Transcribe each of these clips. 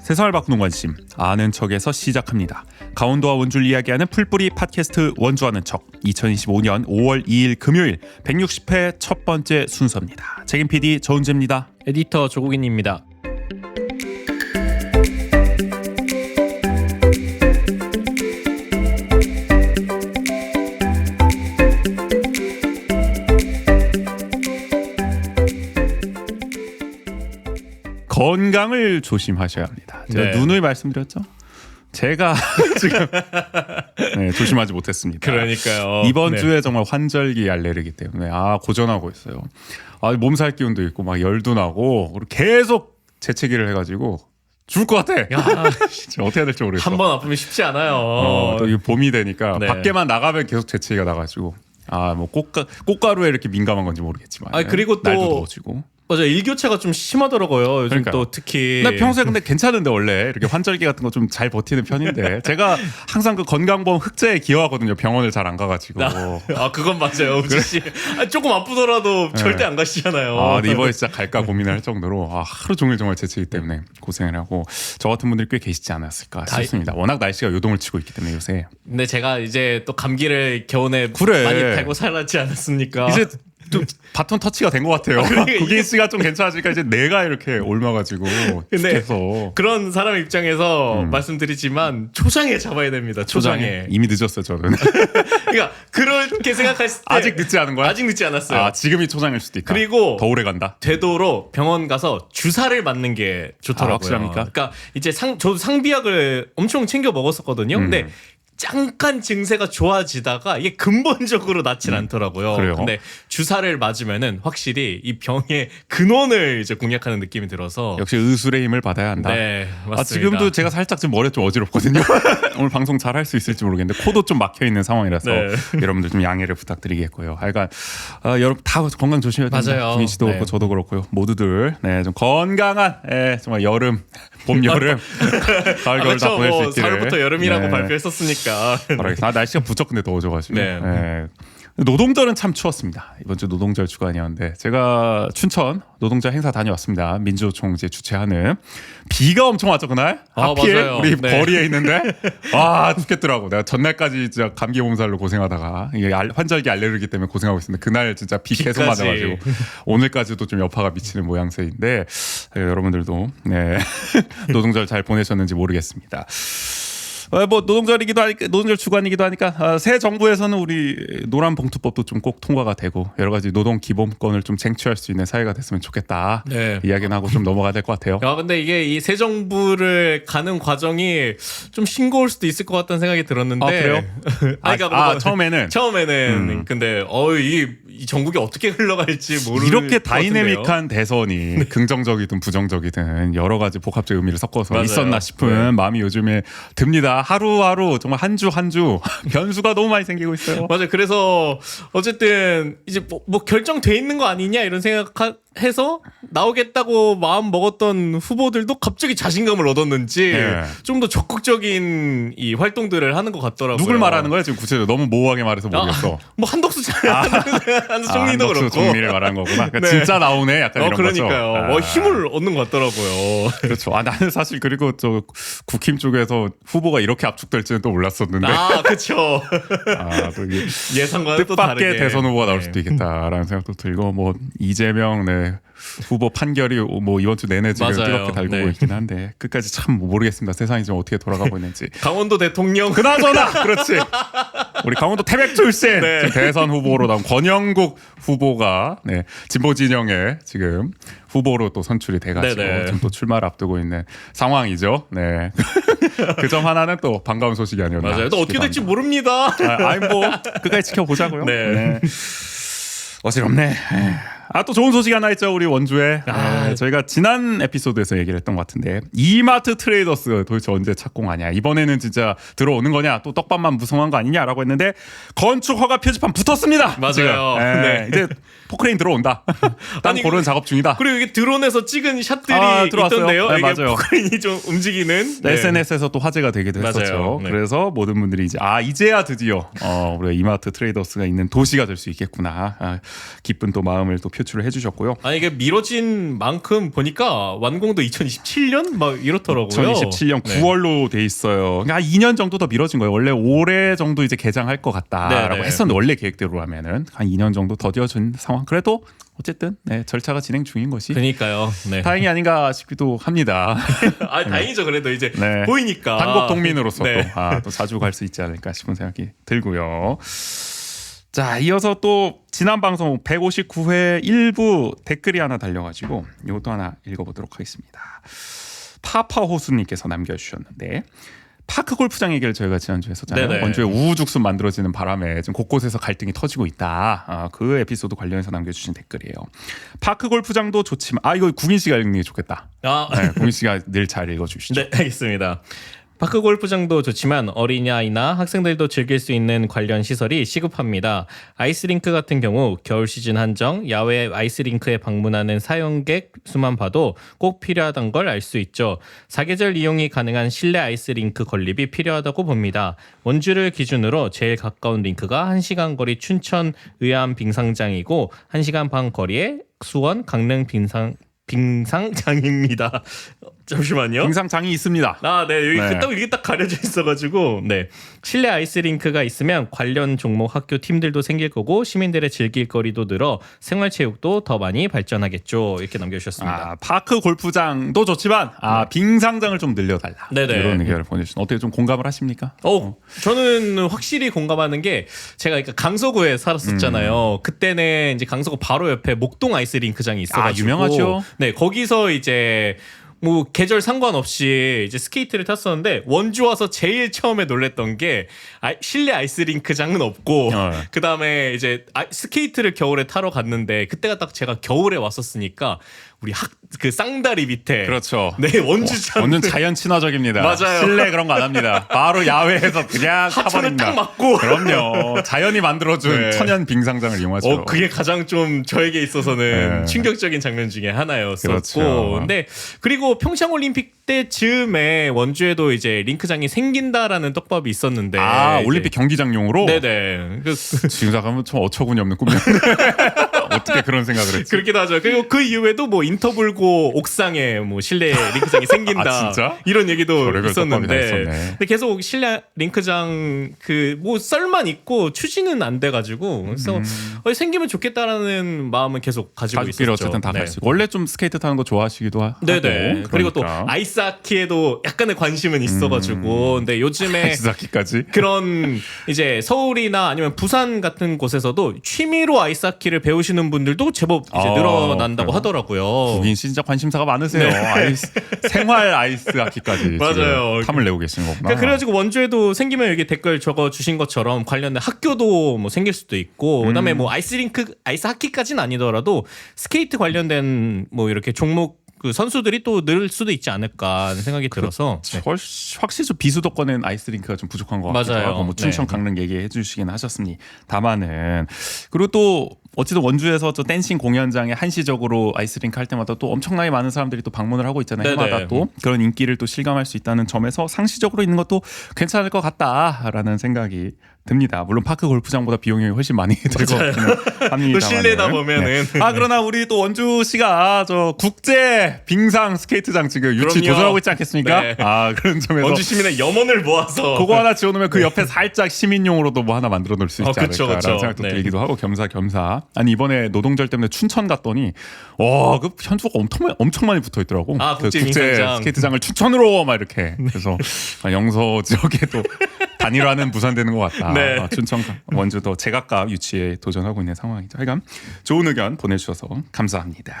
세상을 바꾸는 관심 아는 척에서 시작합니다. 강원도와 원주를 이야기하는 풀뿌리 팟캐스트 원주하는 척 2025년 5월 2일 금요일 160회 첫 번째 순서입니다. 책임 PD 저은재입니다. 에디터 조국인입니다. 건강을 조심하셔야 합니다. 제가 누누이 말씀드렸죠. 제가 지금 조심하지 못했습니다. 그러니까요. 이번 주에 정말 환절기 알레르기 때문에 고전하고 있어요. 몸살 기운도 있고 막 열도 나고 계속 재채기를 해가지고 죽을 것 같아. 진짜 어떻게 해야 될지 모르겠어. 한 번 아프면 쉽지 않아요. 또 이게 봄이 되니까 밖에만 나가면 계속 재채기가 나가지고 뭐 꽃가루에 이렇게 민감한 건지 모르겠지만 그리고 또 날도 더워지고. 맞아, 일교차가 좀 심하더라고요. 요즘 그러니까요. 또 특히. 나 평소에 근데 괜찮은데 원래 이렇게 환절기 같은 거 좀 잘 버티는 편인데 제가 항상 그 건강보험 흑자에 기여하거든요. 병원을 잘 안 가가지고. 그건 맞아요. 우지 씨. 조금 아프더라도 절대 안 가시잖아요. 근데 이번에 진짜 갈까 고민을 할 정도로 하루 종일 정말 재채기 때문에 고생을 하고 저 같은 분들이 꽤 계시지 않았을까 싶습니다. 워낙 날씨가 요동을 치고 있기 때문에 요새. 근데 제가 이제 또 감기를 겨우내 많이 달고 살았지 않았습니까? 이제 좀 바톤 터치가 된 것 같아요. 국인 씨가 좀 괜찮아지니까 이제 내가 이렇게 옮아가지고 근데 그런 사람 입장에서 말씀드리지만 초장에 잡아야 됩니다. 초장에. 이미 늦었어요 저는. 그러니까 그렇게 생각했을 때 아직 늦지 않은 거야? 아직 늦지 않았어요. 지금이 초장일 수도 있다. 그리고 더 오래 간다. 되도록 병원 가서 주사를 맞는 게 좋더라고요. 확실합니까? 그러니까 이제 저도 상비약을 엄청 챙겨 먹었었거든요. 근데 잠깐 증세가 좋아지다가 이게 근본적으로 낫진 않더라고요. 그래요? 근데 주사를 맞으면은 확실히 이 병의 근원을 이제 공략하는 느낌이 들어서 역시 의술의 힘을 받아야 한다. 네, 맞습니다. 지금도 제가 살짝 지금 머리가 좀 어지럽거든요. 오늘 방송 잘 할 수 있을지 모르겠는데 코도 좀 막혀 있는 상황이라서 여러분들 좀 양해를 부탁드리겠고요. 하여간 여러분 다 건강 조심해야 됩니다. 맞아요. 국민 씨도 그렇고 저도 그렇고요. 모두들 좀 건강한 정말 여름, 봄, 여름, 가을, 겨울 다 보낼 수 있기를. 4월부터 여름이라고 발표했었으니까. 날씨가 부쩍 근데 더워져가지고. 노동절은 참 추웠습니다. 이번 주 노동절 주간이었는데 제가 춘천 노동절 행사 다녀왔습니다. 민주노총 이제 주최하는. 비가 엄청 왔죠 그날. 하필 맞아요. 우리 거리에 있는데 죽겠더라고. 내가 전날까지 진짜 감기 몸살로 고생하다가 이게 환절기 알레르기 때문에 고생하고 있었는데 그날 진짜 비 계속 맞아가지고 오늘까지도 좀 여파가 미치는 모양새인데 여러분들도 노동절 잘 보내셨는지 모르겠습니다. 노동절 주간이기도 하니까 새 정부에서는 우리 노란봉투법도 좀 꼭 통과가 되고 여러 가지 노동 기본권을 좀 쟁취할 수 있는 사회가 됐으면 좋겠다. 이야기는 하고 좀 넘어가야 될 것 같아요. 근데 이게 이 새 정부를 가는 과정이 좀 싱거울 수도 있을 것 같다는 생각이 들었는데. 그래요? 처음에는. 근데 이 전국이 어떻게 흘러갈지 모르는 이렇게 다이내믹한 대선이 긍정적이든 부정적이든 여러 가지 복합적 의미를 섞어서 있었나 싶은 마음이 요즘에 듭니다. 하루하루 정말 한 주 변수가 너무 많이 생기고 있어요. 맞아요. 그래서 어쨌든 이제 뭐 결정돼 있는 거 아니냐 이런 생각해서 나오겠다고 마음 먹었던 후보들도 갑자기 자신감을 얻었는지 좀 더 적극적인 이 활동들을 하는 것 같더라고요. 누굴 말하는 거야 지금 구체적으로? 너무 모호하게 말해서 모르겠어. 뭐 한덕수 총리도 그렇고. 총리를 말하는 거구나. 그러니까 진짜 나오네 약간 이런 거죠. 그러니까요. 힘을 얻는 것 같더라고요. 그렇죠. 나는 사실 그리고 저 국힘 쪽에서 후보가 이렇게 압축될지는 또 몰랐었는데. 그렇죠. 또 예상과는 또 다르게. 뜻밖의 대선 후보가 나올 수도 있겠다라는 생각도 들고 이재명 후보 판결이 이번 주 내내 지금 뜨겁게 달구고 있긴 한데 끝까지 참 모르겠습니다. 세상이 지금 어떻게 돌아가고 있는지. 강원도 대통령. 그나저나 그렇지. 우리 강원도 태백 출신 대선 후보로 나온 권영국 후보가 진보 진영에 지금 후보로 또 선출이 돼가지고 지금 또 출마를 앞두고 있는 상황이죠. 그 점 하나는 또 반가운 소식이 아니었나. 맞아요. 또 어떻게 될지 모릅니다. 끝까지 지켜보자고요. 어지럽네. 또 좋은 소식이 하나 있죠. 우리 원주에. 저희가 지난 에피소드에서 얘기를 했던 것 같은데 이마트 트레이더스 도대체 언제 착공하냐. 이번에는 진짜 들어오는 거냐. 또 떡밥만 무성한 거 아니냐라고 했는데 건축 허가 표지판 붙었습니다. 맞아요. 이제 포크레인 들어온다. 땅 고르는 작업 중이다. 그리고 이게 드론에서 찍은 샷들이 있던데요. 이게 맞아요. 포크레인이 좀 움직이는. SNS에서 또 화제가 되기도 했었죠. 그래서 모든 분들이 이제야 드디어 우리 이마트 트레이더스가 있는 도시가 될 수 있겠구나. 기쁜 또 마음을 또 표출을 해주셨고요. 아 이게 미뤄진 만큼 보니까 완공도 2027년 막 이렇더라고요. 2027년 9월로 돼 있어요. 그러니까 2년 정도 더 미뤄진 거예요. 원래 올해 정도 이제 개장할 것 같다라고 네네. 했었는데 원래 계획대로 하면은 한 2년 정도 더뎌진 상황. 그래도 어쨌든 네, 절차가 진행 중인 것이 그러니까요. 네. 다행이 아닌가 싶기도 합니다. 아 다행이죠. 그래도 이제 네. 보이니까 한국 동민으로서 네. 또 자주 갈 수 있지 않을까 싶은 생각이 들고요. 자, 이어서 또 지난 방송 159회 일부 댓글이 하나 달려가지고 이것도 하나 읽어보도록 하겠습니다. 파파호수님께서 남겨주셨는데 파크 골프장 얘기를 저희가 지난주에 했었잖아요. 네네. 원주에 우후죽순 만들어지는 바람에 지금 곳곳에서 갈등이 터지고 있다. 그 에피소드 관련해서 남겨주신 댓글이에요. 파크 골프장도 좋지만 이거 국인 씨가 읽는 게 좋겠다. 네, 국인 씨가 늘 잘 읽어주시죠. 네, 알겠습니다. 파크 골프장도 좋지만 어린아이나 학생들도 즐길 수 있는 관련 시설이 시급합니다. 아이스링크 같은 경우 겨울 시즌 한정, 야외 아이스링크에 방문하는 사용객 수만 봐도 꼭 필요하다는 걸 알 수 있죠. 사계절 이용이 가능한 실내 아이스링크 건립이 필요하다고 봅니다. 원주를 기준으로 제일 가까운 링크가 1시간 거리 춘천 의암 빙상장이고 1시간 반 거리에 수원 강릉 빙상장입니다. 잠시만요. 빙상장이 있습니다. 네 여기 네. 딱 이게 딱 가려져 있어가지고 네 실내 아이스링크가 있으면 관련 종목 학교 팀들도 생길 거고 시민들의 즐길 거리도 늘어 생활체육도 더 많이 발전하겠죠. 이렇게 남겨주셨습니다. 파크 골프장도 좋지만 빙상장을 좀 늘려달라. 네네. 이런 의견을 보내주신. 어떻게 좀 공감을 하십니까? 저는 확실히 공감하는 게 제가 그러니까 강서구에 살았었잖아요. 그때는 이제 강서구 바로 옆에 목동 아이스링크장이 있어가지고 유명하죠. 네 거기서 이제 뭐 계절 상관없이 이제 스케이트를 탔었는데 원주 와서 제일 처음에 놀랬던 게 실내 아이스링크장은 없고 그 다음에 이제 스케이트를 겨울에 타러 갔는데 그때가 딱 제가 겨울에 왔었으니까 우리 그 쌍다리 밑에 그렇죠. 네 원주장 완전 자연 친화적입니다. 맞아요. 실내 그런 거 안 합니다. 바로 야외에서 그냥 하천을 타버립니다. 딱 맞고 그럼요. 자연이 만들어준 네. 천연 빙상장을 이용하죠. 그게 가장 좀 저에게 있어서는 네. 충격적인 장면 중에 하나였었고 그렇죠. 근데 그리고 평창 올림픽 때쯤에 원주에도 이제 링크장이 생긴다라는 떡밥이 있었는데 올림픽 경기장용으로? 네네 지금 잠깐만 좀 어처구니 없는 꿈이었네. 어떻게 그런 생각을 했지? 그렇기도 하죠. 그리고 그 이후에도 뭐 인터불고 옥상에 뭐 실내 링크장이 생긴다 진짜? 이런 얘기도 별의별 떡밥이 다 있었는데 있었네. 근데 계속 실내 링크장 그 뭐 썰만 있고 추진은 안 돼가지고 그래서 생기면 좋겠다라는 마음은 계속 가지고 가족끼리 있었죠. 어쨌든 다 네. 갈 수 있고 원래 좀 스케이트 타는 거 좋아하시기도 하고 네네. 그리고 또 그러니까. 아이스하키에도 약간의 관심은 있어가지고 근데 요즘에 아이스하키까지 그런 이제 서울이나 아니면 부산 같은 곳에서도 취미로 아이스하키를 배우시는 분들도 제법 이제 늘어난다고 그래요? 하더라고요. 국인 씨 진짜 관심사가 많으세요. 생활 아이스하키까지 맞아요. 지금 탐을 내고 계시는 거구나. 그래가지고 원주에도 생기면 여기 댓글 적어주신 것처럼 관련된 학교도 뭐 생길 수도 있고 그다음에 뭐 아이스하키까지는 아니더라도 스케이트 관련된 뭐 이렇게 종목 그 선수들이 또 늘 수도 있지 않을까 하는 생각이 들어서 확실히 좀 비수도권엔 아이스링크가 좀 부족한 것 같기도 맞아요. 하고 뭐 춘천 네. 강릉 얘기해 주시긴 하셨으니 다만은 그리고 또 어쨌든 원주에서 저 댄싱 공연장에 한시적으로 아이스링크 할 때마다 또 엄청나게 많은 사람들이 또 방문을 하고 있잖아요. 네네. 해마다 또 그런 인기를 또 실감할 수 있다는 점에서 상시적으로 있는 것도 괜찮을 것 같다라는 생각이 듭니다. 물론 파크 골프장보다 비용이 훨씬 많이 들고 합니다. 또 실내다 보면은 그러나 우리 또 원주 씨가 저 국제 빙상 스케이트장 지금 유치 그럼요. 도전하고 있지 않겠습니까? 네. 그런 점에서 원주 시민의 염원을 모아서 그거 하나 지어놓으면 그 옆에 살짝 시민용으로도 뭐 하나 만들어 놓을 수 있지 그쵸, 않을까라는 그쵸. 생각도 네. 들기도 하고 겸사겸사. 아니 이번에 노동절 때문에 춘천 갔더니 그 현수가 엄청 많이 붙어 있더라고. 그 국제 빙상장. 스케이트장을 춘천으로 막 이렇게 그래서 영서 지역에도 단일화는 무산되는 것 같다. 네. 춘천 원주도 제각각 유치에 도전하고 있는 상황이죠. 하여간 좋은 의견 보내주셔서 감사합니다.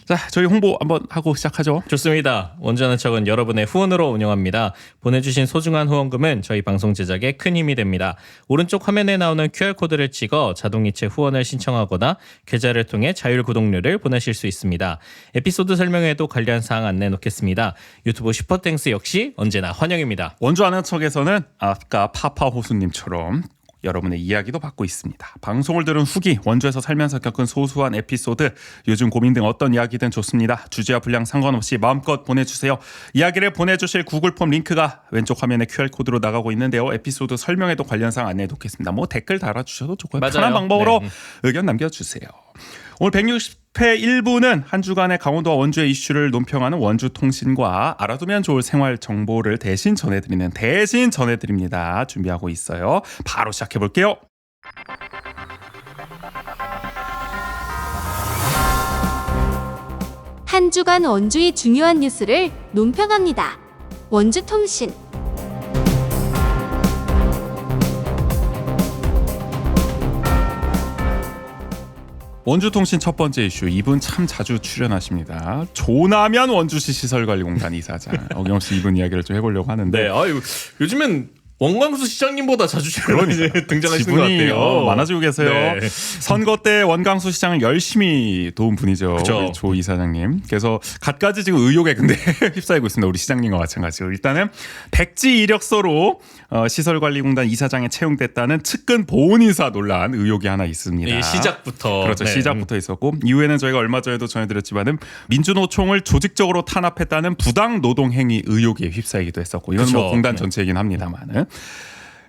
자, 저희 홍보 한번 하고 시작하죠. 좋습니다. 원주하는 척은 여러분의 후원으로 운영합니다. 보내주신 소중한 후원금은 저희 방송 제작에 큰 힘이 됩니다. 오른쪽 화면에 나오는 QR코드를 찍어 자동이체 후원을 신청하거나 계좌를 통해 자율 구독료를 보내실 수 있습니다. 에피소드 설명에도 관련 사항 안내 놓겠습니다. 유튜브 슈퍼땡스 역시 언제나 환영입니다. 원주 아는 척에서는 아까 파파호수님처럼 여러분의 이야기도 받고 있습니다. 방송을 들은 후기, 원주에서 살면서 겪은 소소한 에피소드, 요즘 고민 등 어떤 이야기든 좋습니다. 주제와 분량 상관없이 마음껏 보내주세요. 이야기를 보내주실 구글 폼 링크가 왼쪽 화면에 QR코드로 나가고 있는데요. 에피소드 설명에도 관련 사항 안내해 놓겠습니다. 뭐 댓글 달아주셔도 좋고요. 맞아요. 편한 방법으로 네. 의견 남겨주세요. 오늘 160회 1부는 한 주간의 강원도와 원주의 이슈를 논평하는 원주통신과 알아두면 좋을 생활 정보를 대신 전해드립니다. 준비하고 있어요. 바로 시작해볼게요. 한 주간 원주의 중요한 뉴스를 논평합니다. 원주통신. 원주통신 첫 번째 이슈, 이분 참 자주 출연하십니다. 조남현 원주시 시설관리공단 이사장. 어김없이 이분 이야기를 좀 해보려고 하는데. 네, 아유, 요즘엔 원광수 시장님보다 자주 등장하시는 것 같아요. 많아지고 계세요. 네. 선거 때 원광수 시장을 열심히 도운 분이죠. 그쵸. 우리 조 이사장님. 그래서 갖가지 지금 의혹에 근데 휩싸이고 있습니다. 우리 시장님과 마찬가지로. 일단은 백지 이력서로 시설관리공단 이사장에 채용됐다는 측근 보훈인사 논란 의혹이 하나 있습니다. 시작부터. 그렇죠. 네. 시작부터 있었고 이후에는 저희가 얼마 전에도 전해드렸지만은 민주노총을 조직적으로 탄압했다는 부당 노동행위 의혹에 휩싸이기도 했었고 이건 뭐 공단 전체이긴 합니다만은.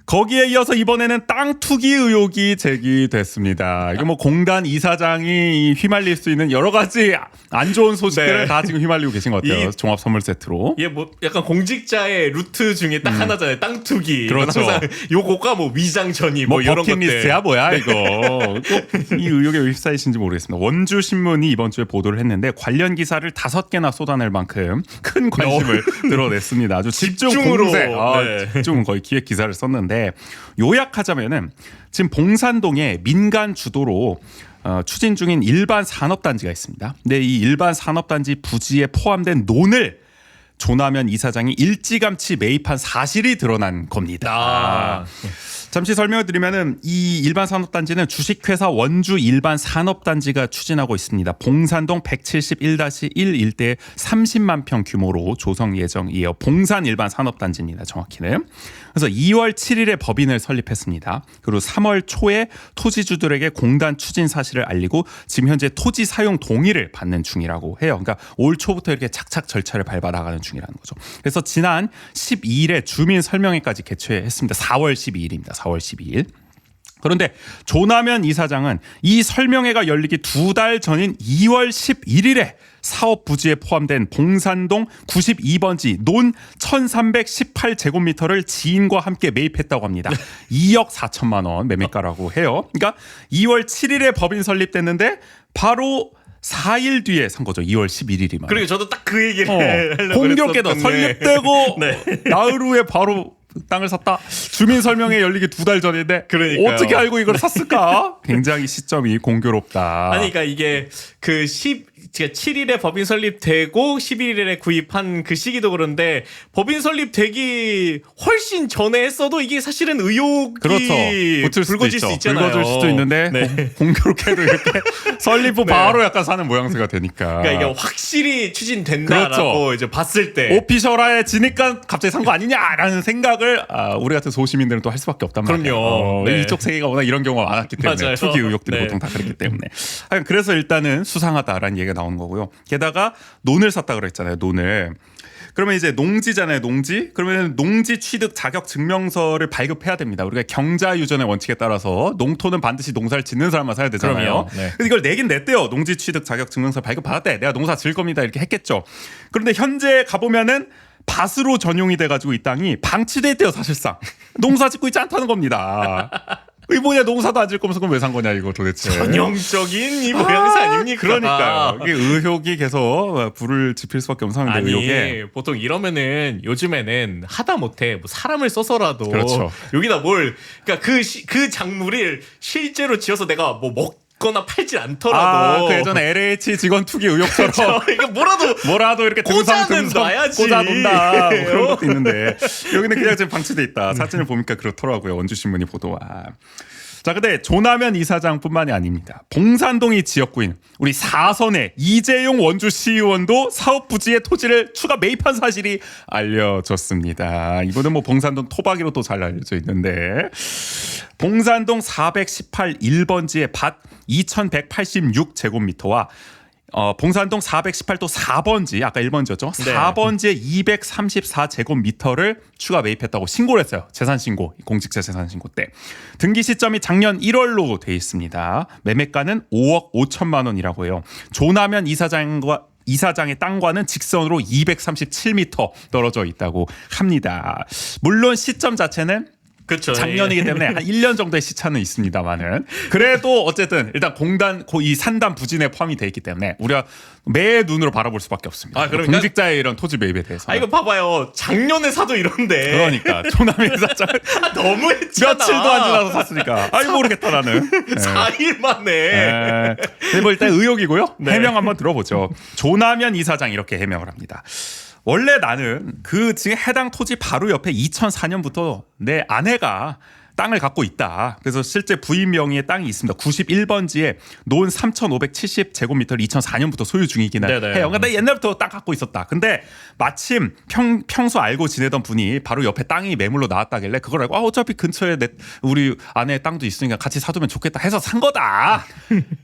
거기에 이어서 이번에는 땅 투기 의혹이 제기됐습니다. 이거 뭐 공단 이사장이 휘말릴 수 있는 여러 가지 안 좋은 소식들을 네. 다 지금 휘말리고 계신 것 같아요. 종합 선물 세트로. 이게 뭐 약간 공직자의 루트 중에 딱 하나잖아요. 땅 투기. 그렇죠. 항상 요거가 뭐 위장 전입 뭐 이런 것들. 버킷리스트야 뭐야 이거. 꼭 이 의혹에 왜 휩싸이신지 모르겠습니다. 원주 신문이 이번 주에 보도를 했는데 관련 기사를 5개나 쏟아낼 만큼 큰 관심을 드러냈습니다. 아주 집중으로. 네. 집중 거의 기획 기사를 썼는데 요약하자면은 지금 봉산동에 민간 주도로 추진 중인 일반 산업단지가 있습니다. 근데 이 일반 산업단지 부지에 포함된 논을 조남현 이사장이 일찌감치 매입한 사실이 드러난 겁니다. 잠시 설명을 드리면은 이 일반 산업단지는 주식회사 원주 일반 산업단지가 추진하고 있습니다. 봉산동 171-1 일대에 30만 평 규모로 조성 예정이에요. 봉산 일반 산업단지입니다. 정확히는. 그래서 2월 7일에 법인을 설립했습니다. 그리고 3월 초에 토지주들에게 공단 추진 사실을 알리고 지금 현재 토지 사용 동의를 받는 중이라고 해요. 그러니까 올 초부터 이렇게 착착 절차를 밟아 나가는 중이라는 거죠. 그래서 지난 12일에 주민 설명회까지 개최했습니다. 4월 12일입니다. 4월 12일. 그런데 조남현 이사장은 이 설명회가 열리기 2달 전인 2월 11일에 사업 부지에 포함된 봉산동 92번지 논 1318제곱미터를 지인과 함께 매입했다고 합니다. 2억 4천만 원 매매가라고 해요. 그러니까 2월 7일에 법인 설립됐는데 바로 4일 뒤에 산 거죠. 2월 11일이면. 그러니까 저도 딱 그 얘기를 하려고 공교롭게도 그랬었는데. 설립되고 네. 나흘 후에 바로 땅을 샀다. 주민 설명회 열리기 2달 전인데 그러니까요. 어떻게 알고 이걸 샀을까? 굉장히 시점이 공교롭다. 아니, 그러니까 이게 그 7일에 법인 설립되고 11일에 구입한 그 시기도 그런데 법인 설립되기 훨씬 전에 했어도 이게 사실은 의혹이 그렇죠. 붙을 수도 불거질 있죠. 수 있잖아요. 불거질 수도 있는데 네. 공교롭게도 이렇게 설립 후 네. 바로 약간 사는 모양새가 되니까. 그러니까 이게 확실히 추진된다라고 그렇죠. 이제 봤을 때 오피셜화해지니까 갑자기 산 거 아니냐라는 생각을 우리 같은 소시민들은 또 할 수밖에 없단 말이에요. 그럼요. 네. 이쪽 세계가 워낙 이런 경우가 많았기 때문에 맞아요. 투기 의혹들이 네. 보통 다 그렇기 때문에. 그래서 일단은 수상하다라는 얘기가 나오는 거고요. 게다가 논을 샀다 그랬잖아요. 논을. 그러면 이제 농지잖아요. 농지. 그러면 농지 취득 자격 증명서를 발급해야 됩니다. 우리가 경자 유전의 원칙에 따라서 농토는 반드시 농사를 짓는 사람만 사야 되잖아요. 그럼요. 네. 근데 이걸 내긴 냈대요. 농지 취득 자격 증명서 발급받았대. 내가 농사 지을 겁니다. 이렇게 했겠죠. 그런데 현재 가보면은 밭으로 전용이 돼가지고 이 땅이 방치돼 있대요. 사실상 농사 짓고 있지 않다는 겁니다. 이 뭐냐 농사도 안 질 거면서 그럼 왜 산 거냐 이거 도대체. 전형적인 이 모양새 아닙니까? 그러니까요. 이게 의혹이 계속 불을 지필 수밖에 없는 상황인데 아니 의혹에. 보통 이러면은 요즘에는 하다 못해 뭐 사람을 써서라도 그렇죠. 여기다 그러니까 그 작물을 실제로 지어서 내가 뭐 먹거나 팔질 않더라도 그 예전에 LH 직원 투기 의혹처럼 이거 뭐라도 이렇게 꽂아는 놔야지. 꽂아놓는다 뭐 그런 것도 있는데 여기는 그냥 지금 방치돼 있다. 사진을 보니까 그렇더라고요. 원주신문이 보도와. 자, 근데 조남현 이사장뿐만이 아닙니다. 봉산동이 지역구인 우리 사선의 이재용 원주시의원도 사업 부지에 토지를 추가 매입한 사실이 알려졌습니다. 이분은 뭐 봉산동 토박이로 또 잘 알려져 있는데 봉산동 418 1번지의 밭 2186제곱미터와 봉산동 418도 4번지 아까 1번지였죠. 네. 4번지에 234제곱미터를 추가 매입했다고 신고를 했어요. 재산신고, 공직자 재산신고 때. 등기 시점이 작년 1월로 돼 있습니다. 매매가는 5억 5천만 원이라고 해요. 조남현 이사장의 땅과는 직선으로 237m 떨어져 있다고 합니다. 물론 시점 자체는 그렇죠. 작년이기 때문에 한 1년 정도의 시차는 있습니다만은 그래도 어쨌든 일단 이 산단 부진에 포함이 돼 있기 때문에 우리가 매 눈으로 바라볼 수밖에 없습니다. 아, 그러니까- 공직자의 이런 토지 매입에 대해서. 이거 봐봐요. 작년에 사도 이런데. 그러니까 조남의 이사장 너무했잖아. 며칠도 안 지나서 샀으니까 아이 모르겠다 나는. 4일 만에. 네, 뭐 일단 의혹이고요. 네. 해명 한번 들어보죠. 조남현 이사장 이렇게 해명을 합니다. 원래 나는 그 지금 해당 토지 바로 옆에 2004년부터 내 아내가 땅을 갖고 있다. 그래서 실제 부인 명의의 땅이 있습니다. 91번지에 논 3,570제곱미터를 2004년부터 소유 중이긴 네네. 해요. 그러니까 나 옛날부터 땅 갖고 있었다. 근데 마침 평소 알고 지내던 분이 바로 옆에 땅이 매물로 나왔다길래 그걸 알고 어차피 근처에 우리 아내의 땅도 있으니까 같이 사두면 좋겠다 해서 산 거다.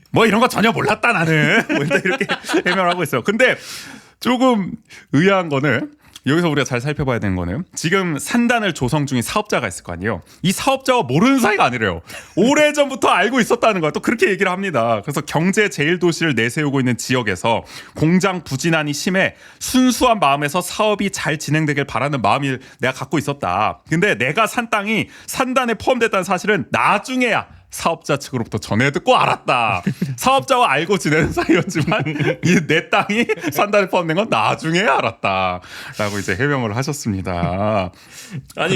뭐 이런 거 전혀 몰랐다 나는. 뭐 일단 이렇게 해명을 하고 있어요. 근데 조금 의아한 거는 여기서 우리가 잘 살펴봐야 되는 거는 지금 산단을 조성 중인 사업자가 있을 거 아니에요. 이 사업자와 모르는 사이가 아니래요. 오래전부터 알고 있었다는 거야. 또 그렇게 얘기를 합니다. 그래서 경제 제일 도시를 내세우고 있는 지역에서 공장 부진한이 심해 순수한 마음에서 사업이 잘 진행되길 바라는 마음이 내가 갖고 있었다. 근데 내가 산 땅이 산단에 포함됐다는 사실은 나중에야 사업자 측으로부터 전해 듣고 알았다. 사업자와 알고 지내는 사이였지만 이 내 땅이 산단에 포함된 건 나중에 알았다. 라고 이제 해명을 하셨습니다. 아니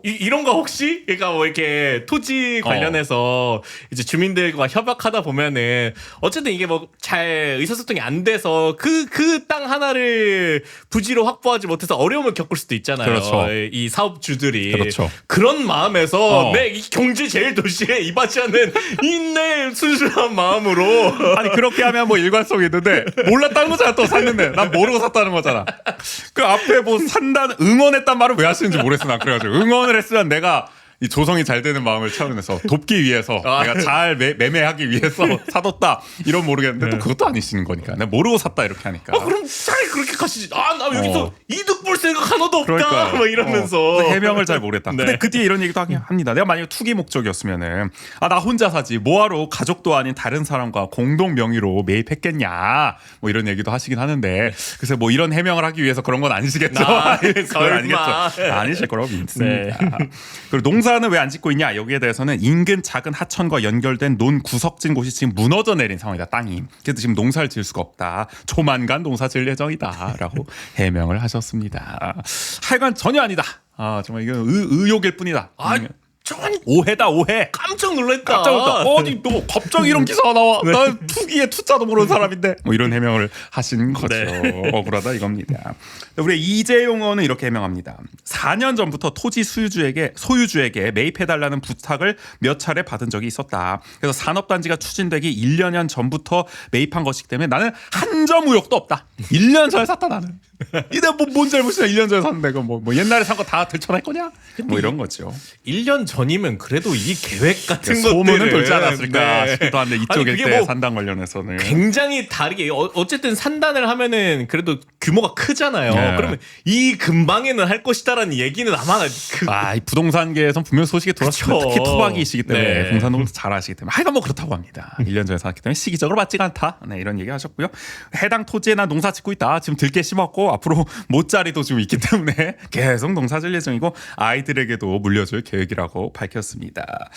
이런 거 혹시 그러니까 뭐 이렇게 토지 관련해서 이제 주민들과 협약하다 보면은 어쨌든 이게 뭐 잘 의사소통이 안 돼서 그 땅 하나를 부지로 확보하지 못해서 어려움을 겪을 수도 있잖아요. 그렇죠. 이 사업주들이 그렇죠. 그런 마음에서 내 이 경제 제일 도시에 이바지 않는 인내 순수한 마음으로 아니 그렇게 하면 뭐 일관성이 있는데 몰랐다는 거잖아. 또 샀는데 난 모르고 샀다는 거잖아. 그 앞에 뭐 산다는 응원했단 말을 왜 하시는지 모르겠어. 난 그래가지고 응원을 했으면 내가 이 조성이 잘 되는 마음을 차원에서 돕기 위해서 내가 잘 매매하기 위해서 사뒀다 이런 모르겠는데 또 그것도 아니시는 거니까 내가 모르고 샀다 이렇게 하니까 그럼 차라리 그렇게 가시지. 나 여기서 이득 볼 생각 하나도 없다. 그러니까 막 이러면서 해명을 잘 모르겠다. 네. 근데 그 뒤에 이런 얘기도 합니다. 내가 만약에 투기 목적이었으면은 나 혼자 사지 뭐하러 가족도 아닌 다른 사람과 공동 명의로 매입했겠냐 뭐 이런 얘기도 하시긴 하는데 그래서 뭐 이런 해명을 하기 위해서 그런 건 아니시겠죠. 그건 설마. 아니겠죠. 아니실 거라고 믿습니다. 그리고 농사는 왜 안 짓고 있냐 여기에 대해서는 인근 작은 하천과 연결된 논 구석진 곳이 지금 무너져 내린 상황이다. 땅이. 그래서 지금 농사를 지을 수가 없다. 조만간 농사 지을 예정이다 라고 해명을 하셨습니다. 하여간 전혀 아니다. 정말 이건 의혹일 뿐이다. 전 오해다 오해. 깜짝 놀랐다. 깜짝 놀랐다. 아니 너 갑자기 이런 기사가 나와. 난 투기에 투자도 모르는 사람인데. 뭐 이런 해명을 하신 거죠. 억울하다 이겁니다. 우리 이재용 의원은 이렇게 해명합니다. 4년 전부터 토지 소유주에게 매입해달라는 부탁을 몇 차례 받은 적이 있었다. 그래서 산업단지가 추진되기 1년 전부터 매입한 것이기 때문에 나는 한 점 의혹도 없다. 1년 전에 샀다 나는. 이내 뭔 잘못이야. 1년 전에 샀는데 뭐 옛날에 산 거 다 들춰낼 거냐? 뭐 이런 거죠. 1년 전이면 그래도 이 계획 같은 것들을 소문은 돌지 않았을까 싶기도 한데 이쪽 아니, 일대 그게 뭐 산단 관련해서는 굉장히 다르게 어쨌든 산단을 하면은 그래도 규모가 크잖아요. 네. 그러면 이 근방에는 할 것이다라는 얘기는 아마 이 부동산계에선 분명 소식이 돌았습니다. 그쵸. 특히 토박이시기 때문에 네. 동산농도 잘 아시기 때문에 하여간 뭐 그렇다고 합니다. 1년 전에 샀기 때문에 시기적으로 맞지가 않다. 네, 이런 얘기 하셨고요. 해당 토지에 난 농사 짓고 있다. 지금 들깨 심었고 앞으로 모짜리도 지금 있기 때문에 계속 농사 질 예정이고 아이들에게도 물려줄 계획이라고 밝혔습니다.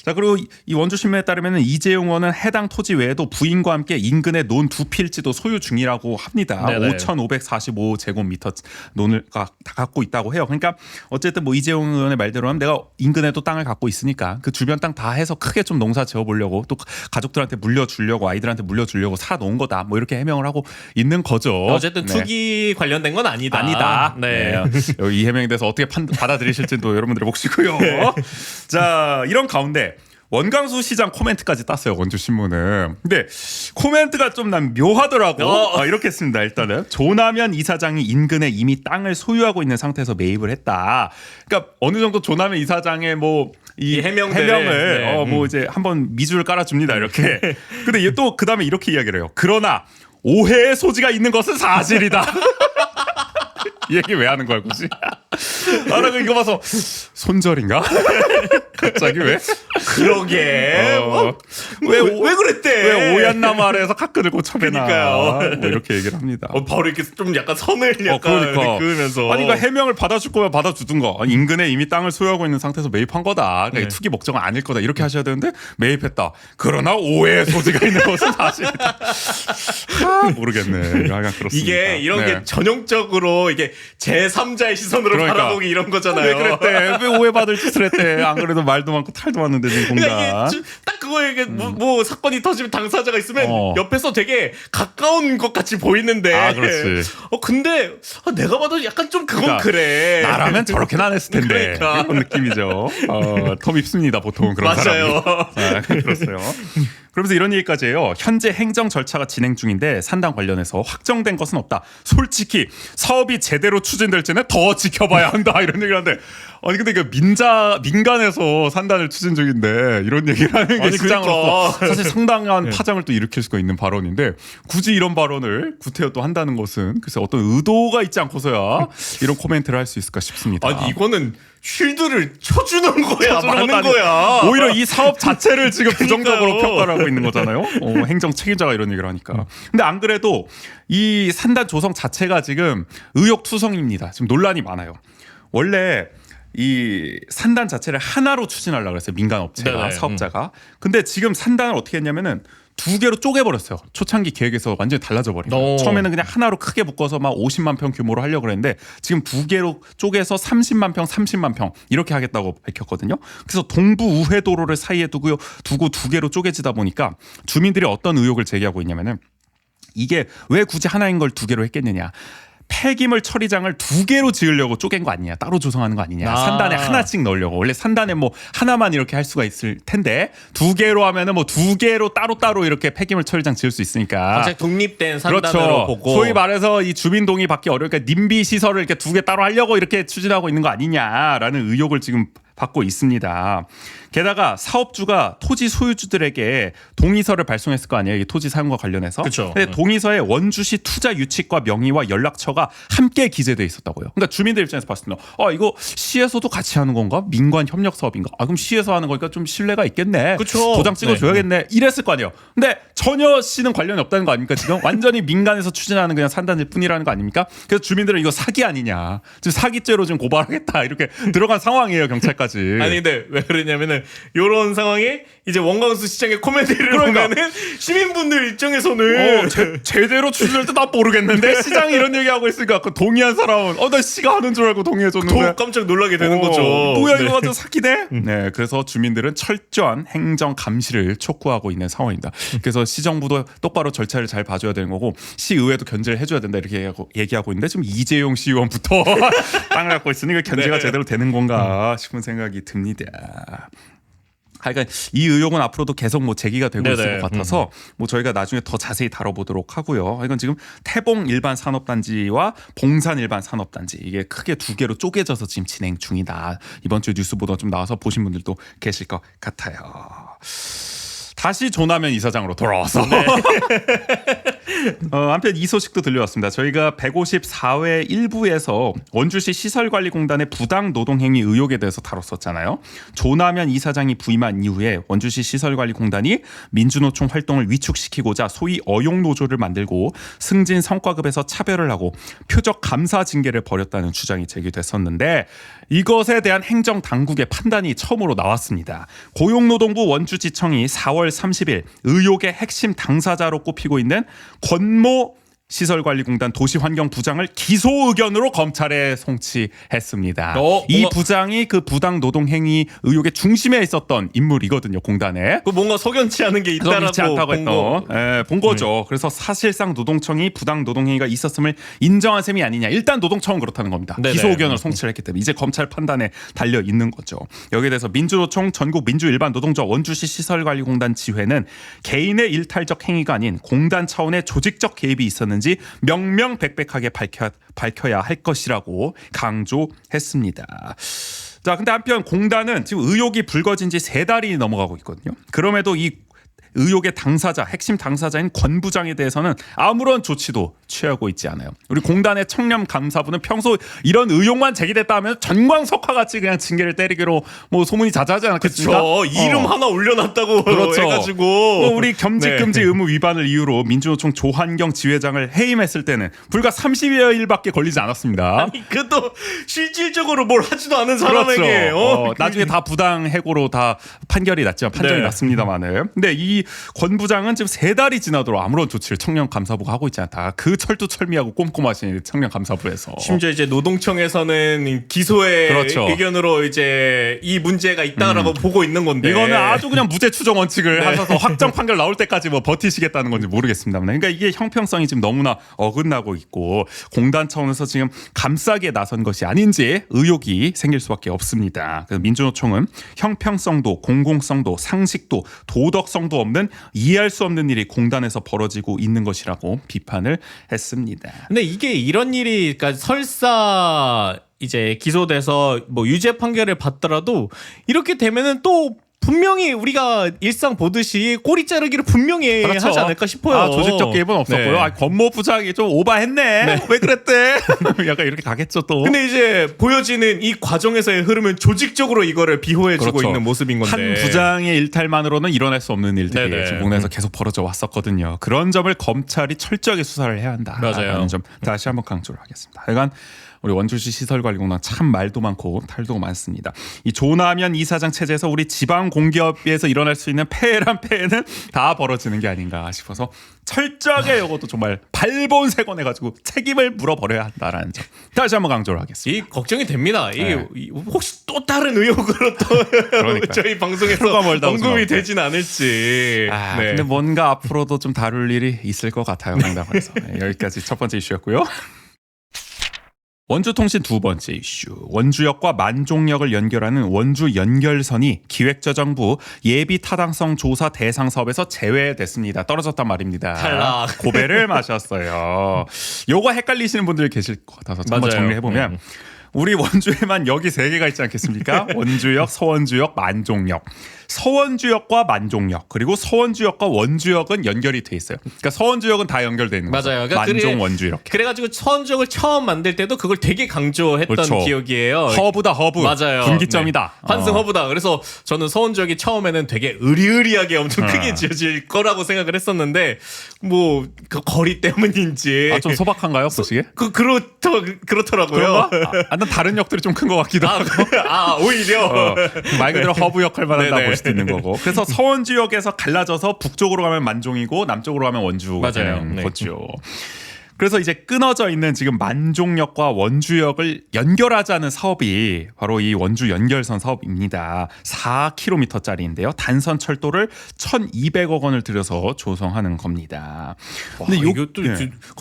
자 그리고 이 원주 신문에 따르면 이재용 의원은 해당 토지 외에도 부인과 함께 인근에 논 2필지도 소유 중이라고 합니다. 네네. 5,545제곱미터 논을 다 갖고 있다고 해요. 그러니까 어쨌든 뭐 이재용 의원의 말대로 하면 내가 인근에도 땅을 갖고 있으니까 그 주변 땅 다 해서 크게 좀 농사 지어보려고 또 가족들한테 물려주려고 아이들한테 물려주려고 사놓은 거다. 뭐 이렇게 해명을 하고 있는 거죠. 어쨌든 네. 투기 관련된 건 아니다. 아니다. 네. 이 해명에 대해서 어떻게 받아들이실지도 여러분들의 몫이고요. 자, 이런 가운데 원광수 시장 코멘트까지 땄어요. 원주 신문은. 근데 코멘트가 좀 난 묘하더라고. 이렇게 했습니다. 일단은 조남현 이사장이 인근에 이미 땅을 소유하고 있는 상태에서 매입을 했다. 그러니까 어느 정도 조남현 이사장의 뭐 이 해명을 뭐 이제 한번 미주를 깔아줍니다. 이렇게. 근데 또 그 다음에 이렇게 이야기를 해요. 그러나 오해의 소지가 있는 것은 사실이다. 이 얘기 왜 하는 거야 굳이? 나 이거 봐서 손절인가? 갑자기 왜? 그러게. 왜 그랬대? 왜 오얏나무 아래에서 카크를 고쳐배나? 그러니까요. 뭐 이렇게 얘기를 합니다. 바로 이렇게 좀 약간 선을 약간 그으면서. 아니 그러니까 해명을 받아줄 거면 받아주든가. 아니, 인근에 이미 땅을 소유하고 있는 상태에서 매입한 거다. 그러니까 투기 목적은 아닐 거다. 이렇게 하셔야 되는데 매입했다. 그러나 오해의 소지가 있는 것은 사실이다. 모르겠네. 약간 그렇습니다. 이게 이런 게 전형적으로 이게 제3자의 시선으로 바라보기 이런 거잖아요. 왜 그랬대? 왜 오해받을 짓을 했대? 안 그래도 말도 많고 탈도 많은데 지금 공단. 그러니까 이게 딱 그거에 뭐 사건이 터지면 당사자가 있으면 옆에서 되게 가까운 것 같이 보이는데. 그렇지. 근데 내가 봐도 약간 좀 그건 그래. 나라면 저렇게는 안 했을 텐데. 그러니까. 그런 느낌이죠. 더 밉습니다. 보통 그런 맞아요. 사람이. 그렇어요. 그러면서 이런 얘기까지 해요. 현재 행정 절차가 진행 중인데 산단 관련해서 확정된 것은 없다. 솔직히 사업이 제대로 추진될지는 더 지켜봐야 한다. 이런 얘기를 하는데 아니 근데 이게 민간에서 산단을 추진 중인데 이런 얘기를 하는 게 시장으로서 사실 상당한 파장을 또 일으킬 수가 있는 발언인데 굳이 이런 발언을 구태여 또 한다는 것은 글쎄 어떤 의도가 있지 않고서야 이런 코멘트를 할 수 있을까 싶습니다. 아니 이거는 쉴드를 쳐주는 거야, 많은 거야. 오히려 이 사업 자체를 지금 부정적으로 평가를 하고 있는 거잖아요. 행정 책임자가 이런 얘기를 하니까. 근데 안 그래도 이 산단 조성 자체가 지금 의혹투성입니다. 지금 논란이 많아요. 원래 이 산단 자체를 하나로 추진하려고 그랬어요. 민간 업체가, 사업자가. 근데 지금 산단을 어떻게 했냐면은 두 개로 쪼개버렸어요. 초창기 계획에서 완전히 달라져 버린 거예요. 처음에는 그냥 하나로 크게 묶어서 막 50만 평 규모로 하려고 그랬는데 지금 두 개로 쪼개서 30만 평, 30만 평 이렇게 하겠다고 밝혔거든요. 그래서 동부 우회도로를 사이에 두고 두 개로 쪼개지다 보니까 주민들이 어떤 의혹을 제기하고 있냐면은 이게 왜 굳이 하나인 걸 두 개로 했겠느냐. 폐기물 처리장을 두 개로 지으려고 쪼갠 거 아니냐, 따로 조성하는 거 아니냐, 산단에 하나씩 넣으려고. 원래 산단에 뭐 하나만 이렇게 할 수가 있을 텐데 두 개로 하면은 뭐 두 개로 따로 이렇게 폐기물 처리장 지을 수 있으니까 갑자기 독립된 산단으로 그렇죠. 보고 소위 말해서 이 주민 동의 받기 어려우니까 님비 시설을 이렇게 두 개 따로 하려고 이렇게 추진하고 있는 거 아니냐라는 의혹을 지금 받고 있습니다. 게다가 사업주가 토지 소유주들에게 동의서를 발송했을 거 아니에요. 이 토지 사용과 관련해서. 그쵸. 근데 동의서에 원주시 투자 유치과 명의와 연락처가 함께 기재돼 있었다고요. 그러니까 주민들 입장에서 봤을 때는 이거 시에서도 같이 하는 건가? 민관 협력 사업인가? 그럼 시에서 하는 거니까 좀 신뢰가 있겠네. 그쵸. 도장 찍어줘야겠네. 이랬을 거 아니에요. 근데 전혀 시는 관련이 없다는 거 아닙니까? 지금 완전히 민간에서 추진하는 그냥 산단일 뿐이라는 거 아닙니까? 그래서 주민들은 이거 사기 아니냐. 지금 사기죄로 지금 고발하겠다. 이렇게 들어간 상황이에요. 경찰까지. 아니 근데 왜 그러냐면은 요런 상황에 이제 원광수 시장의 코멘트를 보면은 시민분들 입장에서는 제대로 추진할 때 나 모르겠는데 시장이 이런 얘기하고 있으니까 그 동의한 사람은 나 시가 하는 줄 알고 동의해줬는데 더 깜짝 놀라게 되는 거죠. 뭐야 이거 완전 사기네. 네, 그래서 주민들은 철저한 행정 감시를 촉구하고 있는 상황입니다. 그래서 시정부도 똑바로 절차를 잘 봐줘야 되는 거고 시의회도 견제를 해줘야 된다 이렇게 얘기하고 있는데 지금 이재용 시의원부터 땅을 갖고 있으니까 견제가 제대로 되는 건가 싶은 생각이 듭니다. 그러니까 이 의혹은 앞으로도 계속 뭐 제기가 되고 있을 것 같아서 뭐 저희가 나중에 더 자세히 다뤄보도록 하고요. 이건 지금 태봉 일반 산업단지와 봉산 일반 산업단지 이게 크게 두 개로 쪼개져서 지금 진행 중이다. 이번 주 뉴스 보도 좀 나와서 보신 분들도 계실 것 같아요. 다시 조남현 이사장으로 돌아와서 한편 이 소식도 들려왔습니다. 저희가 154회 1부에서 원주시 시설관리공단의 부당 노동행위 의혹에 대해서 다뤘었잖아요. 조남현 이사장이 부임한 이후에 원주시 시설관리공단이 민주노총 활동을 위축시키고자 소위 어용노조를 만들고 승진 성과급에서 차별을 하고 표적 감사 징계를 벌였다는 주장이 제기됐었는데 이것에 대한 행정당국의 판단이 처음으로 나왔습니다. 고용노동부 원주지청이 4월 30일 의혹의 핵심 당사자로 꼽히고 있는 권모 시설관리공단 도시환경부장을 기소 의견으로 검찰에 송치했습니다. 이 부장이 그 부당 노동 행위 의혹의 중심에 있었던 인물이거든요. 공단에. 그 뭔가 석연치 않은 게 석연치 않다고 있다라고 본 거죠. 그래서 사실상 노동청이 부당 노동 행위가 있었음을 인정한 셈이 아니냐. 일단 노동청은 그렇다는 겁니다. 네네. 기소 의견을 송치를 했기 때문에 이제 검찰 판단에 달려 있는 거죠. 여기에 대해서 민주노총 전국민주일반노동조 원주시 시설관리공단 지회는 개인의 일탈적 행위가 아닌 공단 차원의 조직적 개입이 있었는지 명명백백하게 밝혀야 할 것이라고 강조했습니다. 자, 근데 한편 공단은 지금 의혹이 불거진 지 3달이 넘어가고 있거든요. 그럼에도 이 의혹의 당사자, 핵심 당사자인 권 부장에 대해서는 아무런 조치도 취하고 있지 않아요. 우리 공단의 청렴감사부는 평소 이런 의혹만 제기됐다 하면 전광석화 같이 그냥 징계를 때리기로 뭐 소문이 자자하지 않았겠습니까? 그렇죠. 이름 하나 올려놨다고 그렇죠. 해가지고 우리 겸직금지 의무 위반을 이유로 민주노총 조한경 지회장을 해임했을 때는 불과 30여일밖에 걸리지 않았습니다. 아니 그것도 실질적으로 뭘 하지도 않은 사람에게 나중에 다 부당 해고로 다 판결이 났지만 판정이 났습니다만은. 근데 이 권 부장은 지금 3달이 지나도록 아무런 조치를 청렴감사부가 하고 있지 않다. 그 철두철미하고 꼼꼼하신 청렴감사부에서 심지어 이제 노동청에서는 기소의 그렇죠. 의견으로 이제 이 문제가 있다라고 보고 있는 건데 이거는 아주 그냥 무죄 추정 원칙을 하셔서 확정 판결 나올 때까지 뭐 버티시겠다는 건지 모르겠습니다만, 그러니까 이게 형평성이 지금 너무나 어긋나고 있고 공단 차원에서 지금 감싸기에 나선 것이 아닌지 의혹이 생길 수밖에 없습니다. 그래서 민주노총은 형평성도 공공성도 상식도 도덕성도 없는 이해할 수 없는 일이 공단에서 벌어지고 있는 것이라고 비판을 했습니다. 근데 이게 이런 일이 그러니까 설사 이제 기소돼서 뭐 유죄 판결을 받더라도 이렇게 되면은 또 분명히 우리가 일상 보듯이 꼬리 자르기를 분명히 그렇죠. 하지 않을까 싶어요. 조직적 개입은 없었고요. 네. 권모 부장이 좀 오바했네. 왜 그랬대? 약간 이렇게 가겠죠 또. 근데 이제 보여지는 이 과정에서의 흐름은 조직적으로 이거를 비호해주고 그렇죠. 있는 모습인 건데 한 부장의 일탈만으로는 일어날 수 없는 일들이 네네. 지금 공단에서 계속 벌어져 왔었거든요. 그런 점을 검찰이 철저하게 수사를 해야 한다. 맞아요. 라는 점 다시 한번 강조를 하겠습니다. 하여간 우리 원주시 시설관리공단 참 말도 많고 탈도 많습니다. 이 조남현 이사장 체제에서 우리 지방 공기업에서 일어날 수 있는 폐해란 폐해는 다 벌어지는 게 아닌가 싶어서 철저하게 이것도 정말 발본색원해가지고 책임을 물어버려야 한다라는 점 다시 한번 강조를 하겠습니다. 이 걱정이 됩니다. 이게 혹시 또 다른 의혹으로 또 저희 방송에서 언급이 되진 않을지. 근데 뭔가 앞으로도 좀 다룰 일이 있을 것 같아요. 강당에서. 여기까지 첫 번째 이슈였고요. 원주통신 두 번째 이슈. 원주역과 만종역을 연결하는 원주 연결선이 기획재정부 예비 타당성 조사 대상 사업에서 제외됐습니다. 떨어졌단 말입니다. 탈락. 고배를 마셨어요. 요거 헷갈리시는 분들 계실 것 같아서 한번 정리해보면 우리 원주에만 역이 3개가 있지 않겠습니까? 원주역, 서원주역, 만종역. 서원주역과 만종역 그리고 서원주역과 원주역은 연결이 돼 있어요. 그러니까 서원주역은 다 연결돼 있는 거죠. 맞아요. 그러니까 만종, 원주 이렇게. 그래가지고 서원주역을 처음 만들 때도 그걸 되게 강조했던 그렇죠. 기억이에요. 허브다 허브. 맞아요. 분기점이다. 환승 허브다. 그래서 저는 서원주역이 처음에는 되게 의리의리하게 엄청 크게 지어질 거라고 생각을 했었는데 뭐 그 거리 때문인지 좀 소박한가요, 보시기에? 그렇더라고요. 난 다른 역들이 좀 큰 것 같기도 하고. 오히려 말 그대로 허브 역할만 한다 네네. 볼 수도 있는 거고. 그래서 서원지역에서 갈라져서 북쪽으로 가면 만종이고 남쪽으로 가면 원주가 맞아요. 되는 네. 거죠. 그래서 이제 끊어져 있는 지금 만종역과 원주역을 연결하자는 사업이 바로 이 원주 연결선 사업입니다. 4km짜리인데요. 단선 철도를 1,200억 원을 들여서 조성하는 겁니다. 근데 이것도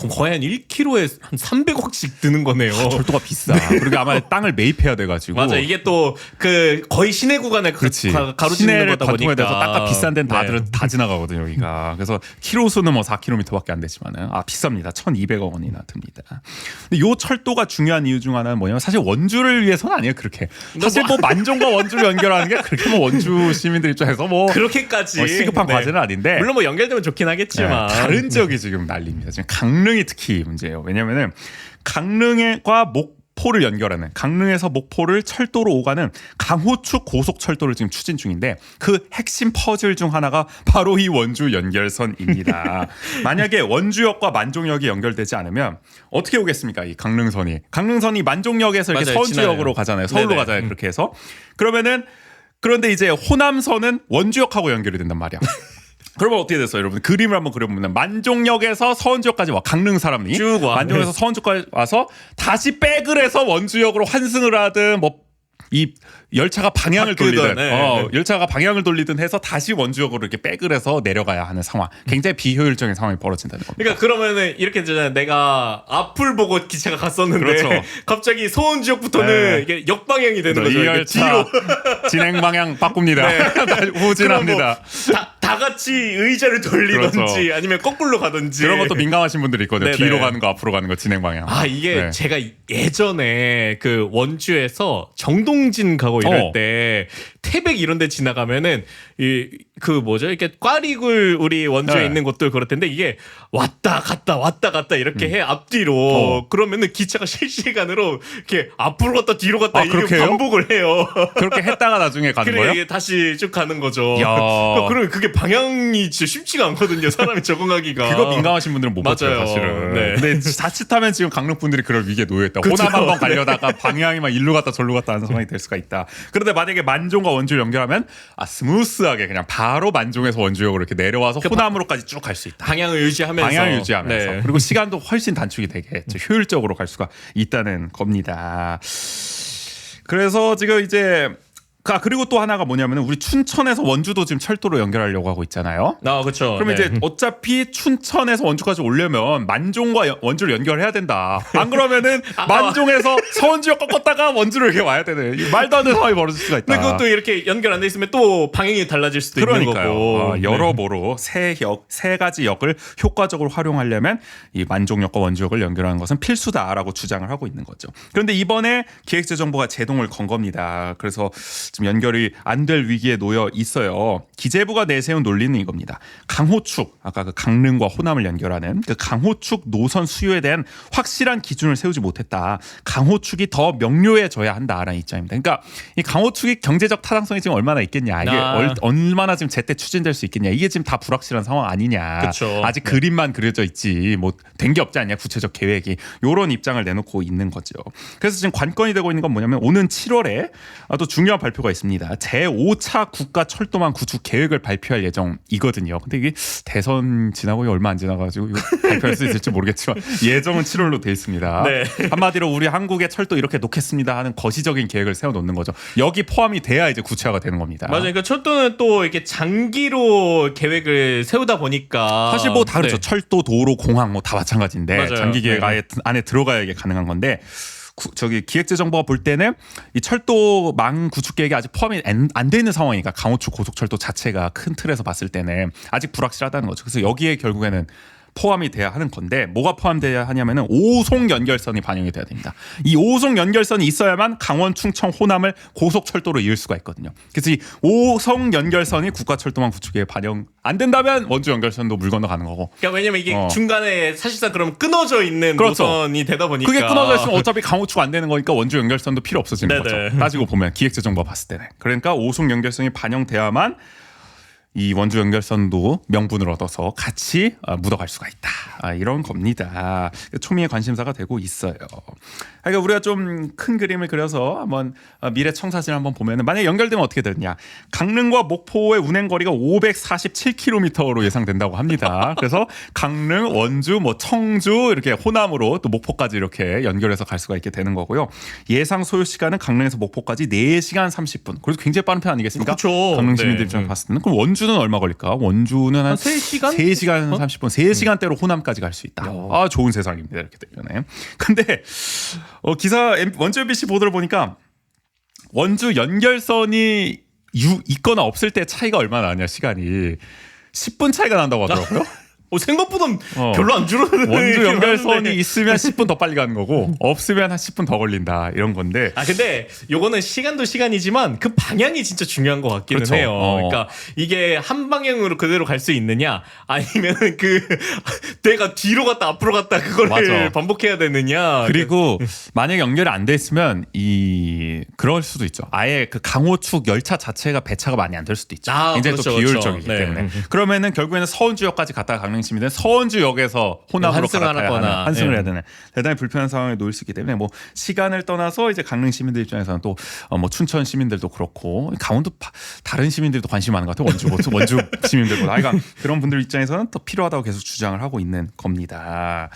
거의 한 1km에 한 300억씩 드는 거네요. 철도가 비싸. 그리고 아마 땅을 매입해야 돼가지고. 맞아. 이게 또 그 거의 시내 구간에 가로지르는 시내를 거다 관통에 보니까 대해서 땅값 비싼 데는 다 지나가거든요. 여기가. 그래서 키로수는 뭐 4km밖에 안 되지만은 비쌉니다. 1,200억 원이나 듭니다. 근데 요 철도가 중요한 이유 중 하나는 뭐냐면 사실 원주를 위해서는 아니에요. 그렇게 사실 뭐 만종과 원주를 연결하는 게 그렇게 뭐 원주 시민들 입장에서 뭐 그렇게까지 시급한 과제는 아닌데 물론 뭐 연결되면 좋긴 하겠지만 다른 지역이 지금 난립니다. 지금 강릉이 특히 문제예요. 왜냐면은 강릉과 목포를 연결하는 강릉에서 목포를 철도로 오가는 강호축 고속철도를 지금 추진 중인데 그 핵심 퍼즐 중 하나가 바로 이 원주 연결선입니다. 만약에 원주역과 만종역이 연결되지 않으면 어떻게 오겠습니까? 이 강릉선이 만종역에서 이렇게 맞아요, 서울주역으로 지나요. 가잖아요. 서울로 네네. 가잖아요. 그렇게 해서 그러면은 그런데 이제 호남선은 원주역하고 연결이 된단 말이야. 그러면 어떻게 됐어요, 여러분? 그림을 한번 그려보면 만종역에서 서원주역까지 와. 강릉 사람이 쭉 와. 만종에서 서원주까지 와서 다시 백을 해서 원주역으로 환승을 하든 뭐 이 열차가 방향을 바꾸든, 돌리든 열차가 방향을 돌리든 해서 다시 원주역으로 이렇게 백을 해서 내려가야 하는 상황. 굉장히 비효율적인 상황이 벌어진다는 겁니다. 그러니까 그러면은 이렇게 되잖아요. 내가 앞을 보고 기차가 갔었는데 그렇죠. 갑자기 서원지역부터는 이게 역방향이 되는 거죠. 이 이게 열차 진행 방향 바꿉니다. 후진합니다. 다 같이 의자를 돌리든지 그렇죠. 아니면 거꾸로 가든지 그런 것도 민감하신 분들이 있거든요. 네네. 뒤로 가는 거, 앞으로 가는 거, 진행 방향. 아 이게 네. 제가 예전에 그 원주에서 정동진 가고 이럴 때 태백 이런 데 지나가면은 이 그 뭐죠 이렇게 꽈리굴 우리 원주에 네. 있는 곳들 그럴 텐데 이게 왔다 갔다 이렇게 해 앞뒤로 그러면은 기차가 실시간으로 이렇게 앞으로 갔다 뒤로 갔다 아, 이게 그렇게 해요? 반복을 해요. 그렇게 했다가 나중에 가는 그래 거예요? 이게 다시 쭉 가는 거죠. 야. 그러면 그게 방향이 진짜 쉽지가 않거든요. 사람이 적응하기가. 그거 민감하신 분들은 못 봤죠, 맞아요. 사실은. 네. 근데 자칫하면 지금 강릉 분들이 그럴 위기에 놓여 있다. 그쵸. 호남 한번 가려다가 방향이 막 일로 갔다 절로 갔다 하는 상황이 될 수가 있다. 그런데 만약에 만종과 원주를 연결하면 스무스하게 그냥 바로 만종에서 원주역으로 이렇게 내려와서 호남으로까지 쭉 갈 수 있다. 방향을 유지하면서. 방향을 유지하면서 네. 그리고 시간도 훨씬 단축이 되겠죠. 효율적으로 갈 수가 있다는 겁니다. 그래서 지금 이제 그리고 또 하나가 뭐냐면 우리 춘천에서 원주도 지금 철도로 연결하려고 하고 있잖아요. 아 그렇죠. 그러면 이제 어차피 춘천에서 원주까지 오려면 만종과 원주를 연결해야 된다. 안 그러면은 만종에서 서원주역 꺾었다가 원주로 이렇게 와야 되는 말도 안 되는 상황이 벌어질 수가 있다. 근데 그것도 이렇게 연결 안 돼 있으면 또 방향이 달라질 수도 있는 그러니까요. 거고. 여러모로 세 가지 역을 효과적으로 활용하려면 이 만종역과 원주역을 연결하는 것은 필수다라고 주장을 하고 있는 거죠. 그런데 이번에 기획재정부가 제동을 건 겁니다. 그래서 지금 연결이 안 될 위기에 놓여 있어요. 기재부가 내세운 논리는 이겁니다. 강호축, 아까 그 강릉과 호남을 연결하는 그 강호축 노선 수요에 대한 확실한 기준을 세우지 못했다. 강호축이 더 명료해져야 한다라는 입장입니다. 그러니까 이 강호축이 경제적 타당성이 지금 얼마나 있겠냐, 이게 얼마나 지금 제때 추진될 수 있겠냐, 이게 지금 다 불확실한 상황 아니냐. 그쵸. 아직 그림만 그려져 있지 뭐 된 게 없지 않냐, 구체적 계획이. 이런 입장을 내놓고 있는 거죠. 그래서 지금 관건이 되고 있는 건 뭐냐면 오는 7월에 또 중요한 발표가 있습니다. 제5차 국가 철도망 구축 계획을 발표할 예정이거든요. 근데 이게 대선 지나고 얼마 안 지나가지고 이거 발표할 수 있을지 모르겠지만 예정은 7월로 돼 있습니다. 네. 한마디로 우리 한국의 철도 이렇게 놓겠습니다 하는 거시적인 계획을 세워놓는 거죠. 여기 포함이 돼야 이제 구체화가 되는 겁니다. 맞아요. 그러니까 철도는 또 이렇게 장기로 계획을 세우다 보니까 사실 뭐 다 그렇죠. 네. 철도, 도로, 공항 뭐 다 마찬가지인데 맞아요. 장기 계획 네. 안에 들어가야 이게 가능한 건데 저기 기획재정부가 볼 때는 이 철도망 구축 계획이 아직 포함이 안 돼 있는 상황이니까 강호축 고속철도 자체가 큰 틀에서 봤을 때는 아직 불확실하다는 거죠. 그래서 여기에 결국에는 포함이 돼야 하는 건데 뭐가 포함돼야 하냐면은 5송 연결선이 반영이 돼야 됩니다. 이 5송 연결선이 있어야만 강원, 충청, 호남을 고속철도로 이을 수가 있거든요. 그래서 이 5송 연결선이 국가철도망 구축에 반영 안 된다면 원주 연결선도 물 건너 가는 거고. 그러니까 왜냐면 이게 중간에 사실상 그럼 끊어져 있는 그렇죠. 노선이 되다 보니까 그게 끊어져 있으면 어차피 강호축 안 되는 거니까 원주 연결선도 필요 없어지는 네네. 거죠. 따지고 보면 기획재정부가 봤을 때는. 그러니까 5송 연결선이 반영돼야만 이 원주 연결선도 명분을 얻어서 같이 묻어갈 수가 있다. 이런 겁니다. 초미의 관심사가 되고 있어요. 그러니까 우리가 좀 큰 그림을 그려서 한번 미래 청사진 한번 보면은 만약에 연결되면 어떻게 되느냐. 강릉과 목포의 운행 거리가 547km로 예상된다고 합니다. 그래서 강릉, 원주, 뭐 청주 이렇게 호남으로 또 목포까지 이렇게 연결해서 갈 수가 있게 되는 거고요. 예상 소요 시간은 강릉에서 목포까지 4시간 30분. 그래서 굉장히 빠른 편 아니겠습니까? 그렇죠. 강릉 시민들 네. 입장에서 봤을 때는. 그럼 원주는 얼마 걸릴까? 원주는 한 3시간? 3시간 30분, 3시간대로 호남까지 갈 수 있다. 좋은 세상입니다. 이렇게 되면. 근데 기사 원주 MBC 보도를 보니까 원주 연결선이 있거나 없을 때 차이가 얼마나 나냐, 시간이 10분 차이가 난다고 하더라고요. 생각보다 별로 안 줄어드는 원주 얘기를 연결선이 하는데. 있으면 10분 더 빨리 가는 거고 없으면 한 10분 더 걸린다, 이런 건데. 근데 요거는 시간도 시간이지만 그 방향이 진짜 중요한 것 같기는 그렇죠. 해요. 그러니까 이게 한 방향으로 그대로 갈 수 있느냐, 아니면 내가 뒤로 갔다 앞으로 갔다 그거를 맞아. 반복해야 되느냐. 그리고 만약에 연결이 안 돼 있으면 이 그럴 수도 있죠. 아예 그 강호축 열차 자체가 배차가 많이 안 될 수도 있죠. 아, 굉장히 그렇죠, 또 비효율적이기 그렇죠. 때문에. 네. 그러면은 결국에는 서운주역까지 갔다가 강릉시민들은 서운주역에서 호남으로 환승하거나, 환승을 예. 해야 되는 대단히 불편한 상황에 놓일 수 있기 때문에 뭐 시간을 떠나서 이제 강릉 시민들 입장에서는 또 뭐 춘천 시민들도 그렇고 강원도 다른 시민들도 관심이 많은 것 같아요. 원주 시민들보다. 그러니까 그런 분들 입장에서는 또 필요하다고 계속 주장을 하고 있는 겁니다.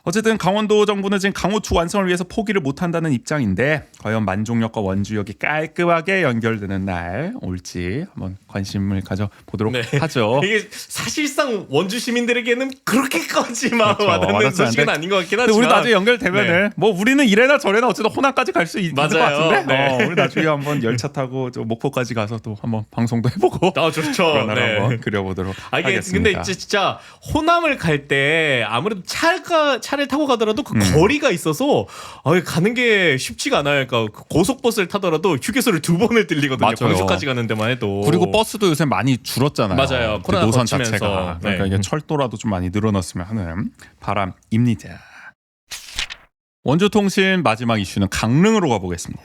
어쨌든 강원도 정부는 지금 강호축 완성을 위해서 포기를 못한다는 입장인데 과연 만종역과 원주역이 깔끔하게 연결되는 날 올지 한번 관심을 가져보도록 네. 하죠. 이게 사실상 원주 시민들에게는 그렇게까지 막 그렇죠. 와닿는 와닿지 소식은 않은데. 아닌 것 같긴 근데 하지만 우리 나중에 연결되면은 네. 뭐 우리는 이래나 저래나 어쨌든 호남까지 갈 수 있는 것 맞아요. 같은데 네. 우리 나중에 한번 열차 타고 저 목포까지 가서 또 한번 방송도 해보고 좋죠. 그런 날 네. 한번 그려보도록 이게 하겠습니다. 근데 진짜 호남을 갈 때 아무래도 차를 타고 가더라도 그 거리가 있어서 가는 게 쉽지가 않아요. 그러니까 고속버스를 타더라도 휴게소를 2번을 들리거든요. 맞아요. 광주까지 가는 데만 해도. 그리고 버스도 요새 많이 줄었잖아요. 맞아요. 그 코로나 노선 거치면서. 자체가 그러니까 네. 이게 철도라도 좀 많이 늘어났으면 하는 바람입니다. 원주통신 마지막 이슈는 강릉으로 가보겠습니다.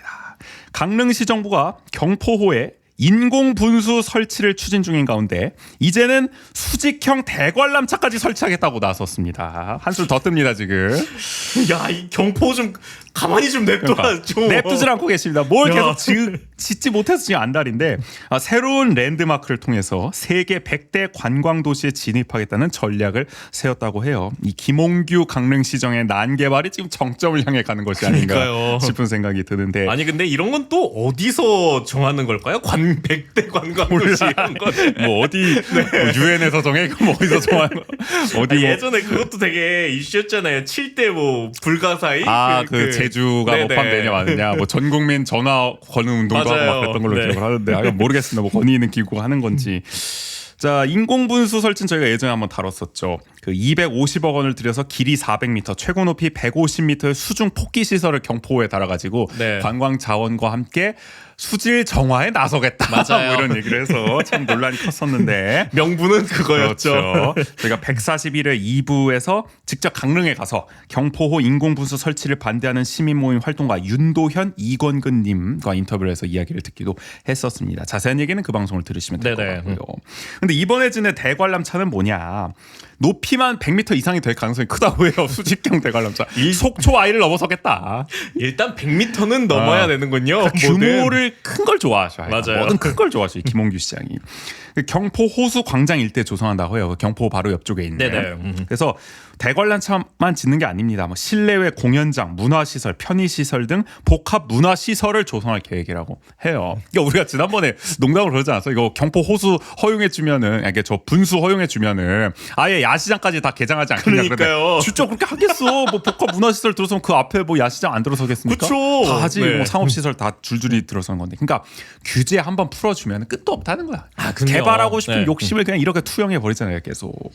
강릉시 정부가 경포호에 인공분수 설치를 추진 중인 가운데 이제는 수직형 대관람차까지 설치하겠다고 나섰습니다. 한술 더 뜹니다 지금. 야, 이 경포 좀 가만히 좀 냅둬. 그러니까 좀. 냅두질 않고 계십니다. 뭘 야. 계속 짓지 못해서 지금 안달인데 새로운 랜드마크를 통해서 세계 100대 관광도시에 진입하겠다는 전략을 세웠다고 해요. 이 김홍규 강릉시정의 난개발이 지금 정점을 향해 가는 것이 아닌가 그러니까요. 싶은 생각이 드는데 아니 근데 이런 건 또 어디서 정하는 걸까요? 100대 관광도시 이런 거는. 뭐 어디 뭐 유엔에서 정해? 뭐 어디서 정하는 거? 어디 뭐 예전에 그것도 되게 이슈였잖아요. 7대 뭐 불가사의 그 제주가 뭐 네네. 판매냐 마느냐 뭐 전 국민 전화 거는 운동도 하고 맞아요. 막 그랬던 걸로 네. 기억을 하는데 모르겠습니다. 뭐 건의 있는 기구가 하는 건지. 자, 인공분수 설치는 저희가 예전에 한번 다뤘었죠. 그 250억 원을 들여서 길이 400m, 최고 높이 150m의 수중 폭기 시설을 경포에 달아가지고 네. 관광 자원과 함께 수질 정화에 나서겠다. 맞아요. 뭐 이런 얘기를 해서 참 논란이 컸었는데. 명분은 그거였죠. 그렇죠. 저희가 141회 2부에서 직접 강릉에 가서 경포호 인공분수 설치를 반대하는 시민 모임 활동가 윤도현, 이건근 님과 인터뷰를 해서 이야기를 듣기도 했었습니다. 자세한 얘기는 그 방송을 들으시면 될 것 네네. 같고요. 근데 이번에 짓는 대관람차는 뭐냐? 높이만 100m 이상이 될 가능성이 크다고 해요. 수직형 대관람차. 속초 아이를 넘어서겠다. 일단 100m는 넘어야 되는군요. 그러니까 규모를 큰 걸 좋아하셔. 맞아요. 뭐든 큰 걸 좋아하셔. 김홍규 시장이. 그 경포 호수 광장 일대 조성한다고 해요. 그 경포 바로 옆쪽에 있는. 네네. 그래서 대관람차만 짓는 게 아닙니다. 뭐 실내외 공연장, 문화시설, 편의시설 등 복합 문화시설을 조성할 계획이라고 해요. 그러니까 우리가 지난번에 농담으로 그러지 않았어? 이거 경포 호수 허용해주면은, 이게 저 분수 허용해주면은 아예 야시장까지 다 개장하지 않겠냐. 그러니까요. 진짜 그렇게 하겠어. 뭐 복합 문화시설 들어서면 그 앞에 뭐 야시장 안 들어서겠습니까? 그쵸. 다 하지. 네. 뭐 상업시설 다 줄줄이 들어서는 건데. 그러니까 규제 한번 풀어주면 끝도 없다는 거야. 그럼요. 개발하고 싶은 네. 욕심을 그냥 이렇게 투영해 버리잖아요. 계속.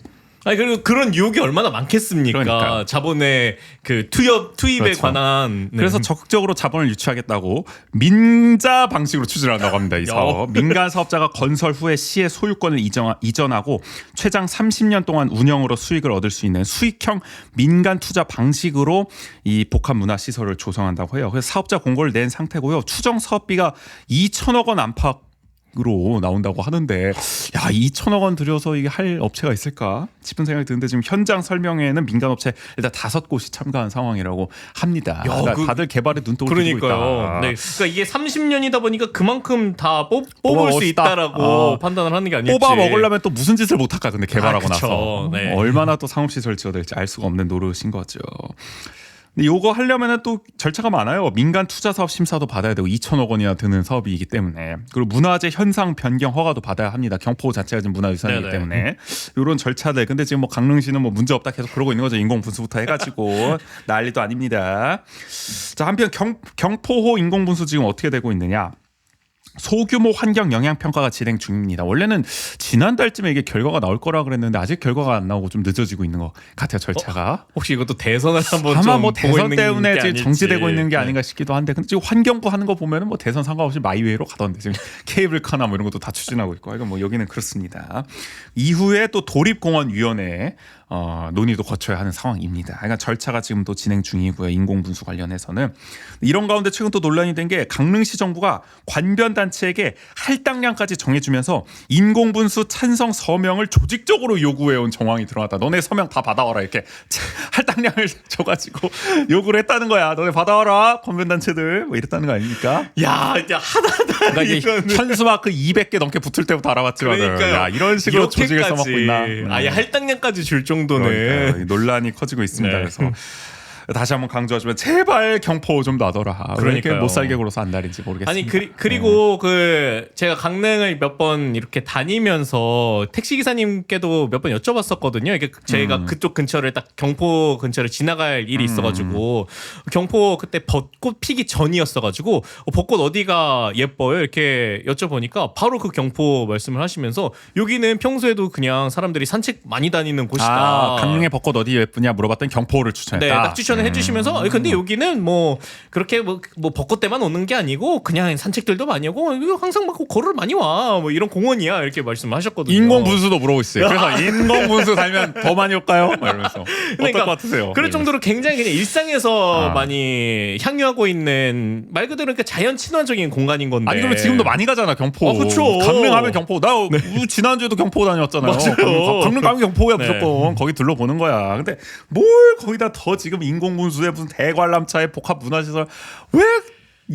아니 그리고 그런 유혹이 얼마나 많겠습니까? 그러니까. 자본의 그 투입에 그렇죠. 관한. 네. 그래서 적극적으로 자본을 유치하겠다고 민자 방식으로 추진한다고 합니다. 이 사업. 민간 사업자가 건설 후에 시의 소유권을 이전하고 최장 30년 동안 운영으로 수익을 얻을 수 있는 수익형 민간 투자 방식으로 이 복합 문화 시설을 조성한다고 해요. 그래서 사업자 공고를 낸 상태고요. 추정 사업비가 2천억 원 안팎 으로 나온다고 하는데 야 2천억 원 들여서 이게 할 업체가 있을까 싶은 생각이 드는데 지금 현장 설명회에는 민간 업체 일단 5곳이 참가한 상황이라고 합니다. 그러니까 다들 개발에 눈독을 들이고 그러니까요. 있다. 네. 그러니까 이게 30년이다 보니까 그만큼 다 뽑을 수 멋있다. 있다라고 판단을 하는 게 아닐지. 뽑아 먹으려면 또 무슨 짓을 못 할까 근데 개발하고 그쵸. 나서 네. 얼마나 또 상업시설 지어야 될지 알 수가 없는 노릇인 거죠. 근데 요거 하려면은 또 절차가 많아요. 민간 투자 사업 심사도 받아야 되고 2천억 원이나 드는 사업이기 때문에 그리고 문화재 현상 변경 허가도 받아야 합니다. 경포 자체가 지금 문화유산이기 네네. 때문에 이런 절차들. 근데 지금 뭐 강릉시는 뭐 문제 없다 계속 그러고 있는 거죠. 인공분수부터 해가지고 난리도 아닙니다. 자 한편 경포호 인공분수 지금 어떻게 되고 있느냐? 소규모 환경 영향 평가가 진행 중입니다. 원래는 지난달쯤에 이게 결과가 나올 거라 그랬는데 아직 결과가 안 나오고 좀 늦어지고 있는 것 같아요. 절차가. 혹시 이것도 대선을 한번 아마 좀 뭐 보고 대선 있는 때문에 게 지금 아닐지. 정지되고 있는 게 네. 아닌가 싶기도 한데 근데 지금 환경부 하는 거 보면은 뭐 대선 상관없이 마이웨이로 가던데 지금 케이블카나 뭐 이런 것도 다 추진하고 있고 이건 뭐 여기는 그렇습니다. 이후에 또 도립공원위원회 논의도 거쳐야 하는 상황입니다. 그러니까 절차가 지금도 진행 중이고요. 인공분수 관련해서는 이런 가운데 최근 또 논란이 된 게 강릉시 정부가 관변 단체에게 할당량까지 정해주면서 인공분수 찬성 서명을 조직적으로 요구해온 정황이 드러났다. 너네 서명 다 받아와라 이렇게 할당량을 줘가지고 요구를 했다는 거야. 너네 받아와라 관변 단체들 뭐 이랬다는 거 아닙니까? 야, 하다하다. 그러니까 이게 현수막그 200개 넘게 붙을 때부터 알아봤지만 야, 이런 식으로 조직을 써먹고 있나? 아예 할당량까지 줄 정도는 그러니까 논란이 커지고 있습니다. 네. 그래서 다시 한번 강조하지만 제발 경포 좀 놔둬라. 왜 이렇게 그러니까요. 못 살게 굴어서 안달인지 모르겠습니다. 아니 그리고 그 제가 강릉을 몇 번 이렇게 다니면서 택시 기사님께도 몇 번 여쭤봤었거든요. 이게 저희가 그쪽 근처를 딱 경포 근처를 지나갈 일이 있어가지고 경포 그때 벚꽃 피기 전이었어가지고 벚꽃 어디가 예뻐요? 이렇게 여쭤보니까 바로 그 경포 말씀을 하시면서 여기는 평소에도 그냥 사람들이 산책 많이 다니는 곳이다. 강릉의 벚꽃 어디 예쁘냐 물어봤더니 경포를 추천했다. 네, 딱 추천을 해주시면서 근데 여기는 뭐 그렇게 뭐 벚꽃 때만 오는 게 아니고 그냥 산책들도 많이 하고 이거 항상 막 걸을 많이 와 뭐 이런 공원이야 이렇게 말씀하셨거든요. 인공분수도 물어보고 있어요. 그래서 인공분수 달면 더 많이 올까요? 이러면서 어떨 것 같으세요? 그럴 정도로 굉장히 그냥 일상에서 많이 향유하고 있는 말 그대로 그러니까 자연 친화적인 공간인 건데. 아니 그러면 지금도 많이 가잖아 경포. 그쵸. 강릉하면 경포. 나 지난주에도 경포 다녔잖아요. 맞아요. 강릉 가면 경포야 네. 무조건. 거기 둘러보는 거야. 근데 뭘 거기다 더 지금 인공분수에 무슨 대관람차에 복합 문화시설 왜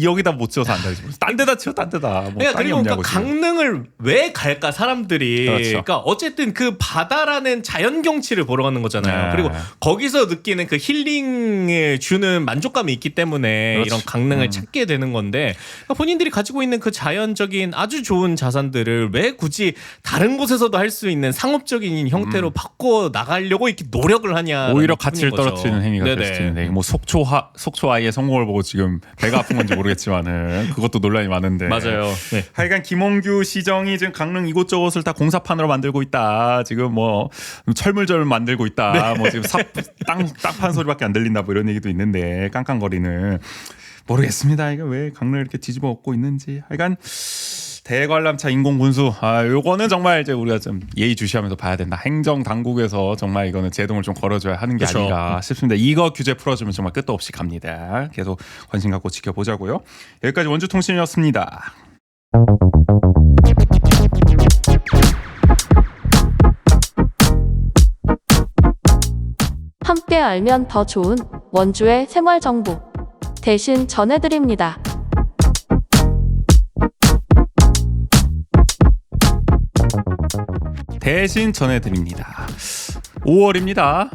여기다 못 지어서 안 되지? 딴 데다 지어 딴 데다. 뭐 그러니까 땅이 그리고 없냐고, 그러니까 지금. 강릉을 왜 갈까 사람들이. 그렇죠. 그러니까 어쨌든 그 바다라는 자연 경치를 보러 가는 거잖아요. 네. 그리고 거기서 느끼는 그 힐링을 주는 만족감이 있기 때문에 그렇지. 이런 강릉을 찾게 되는 건데 그러니까 본인들이 가지고 있는 그 자연적인 아주 좋은 자산들을 왜 굳이 다른 곳에서도 할 수 있는 상업적인 형태로 바꿔 나가려고 이렇게 노력을 하냐. 오히려 가치를 떨어뜨리는 행위가 될 수도 있는데 뭐 속초 아이의 성공을 보고 지금 배가 아픈 건지 모르겠지만은 그것도 논란이 많은데 맞아요. 네. 하여간 김홍규 시정이 지금 강릉 이곳저곳을 다 공사판으로 만들고 있다. 지금 뭐 철물점 만들고 있다. 뭐 지금 땅판 소리밖에 안 들린다. 뭐 이런 얘기도 있는데 깡깡거리는 모르겠습니다. 이게 왜 강릉을 이렇게 뒤집어 엎고 있는지. 하여간 대관람차 인공분수 요거는 정말 이제 우리가 좀 예의주시하면서 봐야 된다. 행정 당국에서 정말 이거는 제동을 좀 걸어줘야 하는 게 그쵸. 아닌가 싶습니다. 이거 규제 풀어주면 정말 끝도 없이 갑니다. 계속 관심 갖고 지켜보자고요. 여기까지 원주통신이었습니다. 함께 알면 더 좋은 원주의 생활 정보 대신 전해드립니다. 대신 전해드립니다. 5월입니다.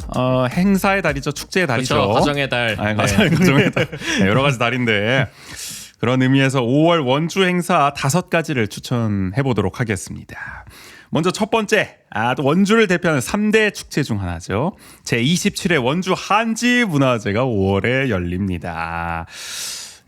행사의 달이죠. 축제의 달이죠. 그렇죠. 가정의 달. 가정의 달. 네, 여러 가지 달인데 그런 의미에서 5월 원주 행사 5가지를 추천해 보도록 하겠습니다. 먼저 첫 번째, 또 원주를 대표하는 3대 축제 중 하나죠. 제27회 원주 한지 문화제가 5월에 열립니다.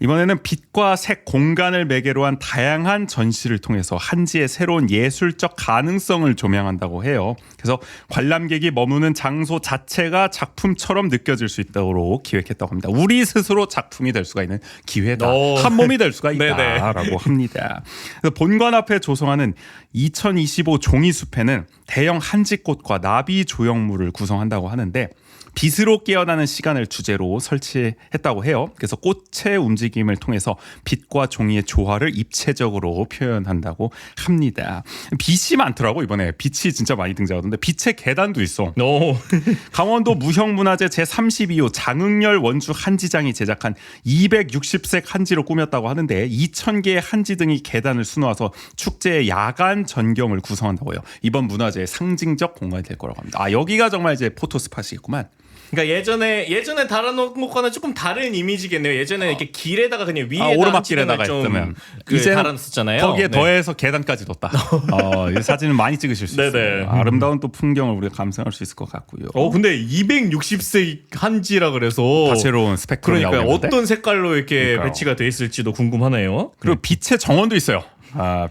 이번에는 빛과 색, 공간을 매개로 한 다양한 전시를 통해서 한지의 새로운 예술적 가능성을 조명한다고 해요. 그래서 관람객이 머무는 장소 자체가 작품처럼 느껴질 수 있도록 기획했다고 합니다. 우리 스스로 작품이 될 수가 있는 기회다. 한 몸이 될 수가 있다라고 합니다. 그래서 본관 앞에 조성하는 2025 종이숲에는 대형 한지꽃과 나비 조형물을 구성한다고 하는데 빛으로 깨어나는 시간을 주제로 설치했다고 해요. 그래서 꽃의 움직임을 통해서 빛과 종이의 조화를 입체적으로 표현한다고 합니다. 빛이 많더라고 이번에. 빛이 진짜 많이 등장하던데 빛의 계단도 있어. 강원도 무형문화재 제32호 장흥열 원주 한지장이 제작한 260색 한지로 꾸몄다고 하는데 2,000개의 한지 등이 계단을 수놓아서 축제의 야간 전경을 구성한다고 해요. 이번 문화재의 상징적 공간이 될 거라고 합니다. 여기가 정말 이제 포토 스팟이겠구만. 그러니까 예전에 달아놓은 것과는 조금 다른 이미지겠네요. 예전에 이렇게 길에다가 그냥 위에다 오르막길에다가 좀 있으면 달아놨었잖아요. 거기에 네. 더해서 계단까지 뒀다. 이 사진을 많이 찍으실 수 네네. 있어요. 아름다운 또 풍경을 우리가 감상할 수 있을 것 같고요. 근데 260색 한지라 그래서 다채로운 스펙트럼이 그러니까 나오는데 어떤 색깔로 이렇게 그러니까요. 배치가 돼 있을지도 궁금하네요. 그리고 빛의 정원도 있어요.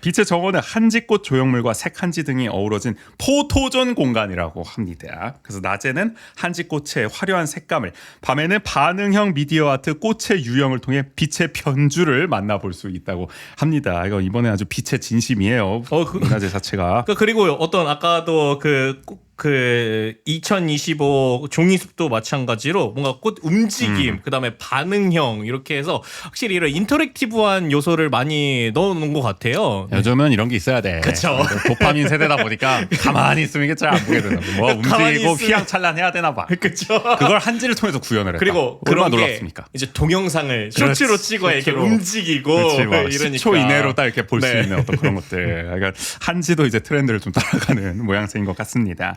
빛의 정원은 한지꽃 조형물과 색한지 등이 어우러진 포토존 공간이라고 합니다. 그래서 낮에는 한지꽃의 화려한 색감을, 밤에는 반응형 미디어 아트 꽃의 유형을 통해 빛의 변주를 만나볼 수 있다고 합니다. 이거 이번에 아주 빛의 진심이에요. 문화재 자체가. 그리고 어떤 아까도 그 그 2025 종이숲도 마찬가지로 뭔가 꽃 움직임, 그다음에 반응형 이렇게 해서 확실히 이런 인터랙티브한 요소를 많이 넣어놓은 것 같아요. 요즘은 이런 게 있어야 돼. 그쵸. 도파민 세대다 보니까 가만히 있으면 이게 잘 안 보게 되나 봐. 뭐 움직이고 휘황찬란해야 되나 봐. 그렇죠. 그걸 한지를 통해서 구현을 했다. 그리고 얼마나 그런 게 놀랍습니까? 이제 동영상을 쇼츠로 찍어야 이렇게 쇼츠로. 움직이고 그렇지, 막 이러니까 10초 이내로 딱 이렇게 볼 수 네. 있는 어떤 그런 것들. 그러니까 한지도 이제 트렌드를 좀 따라가는 모양새인 것 같습니다.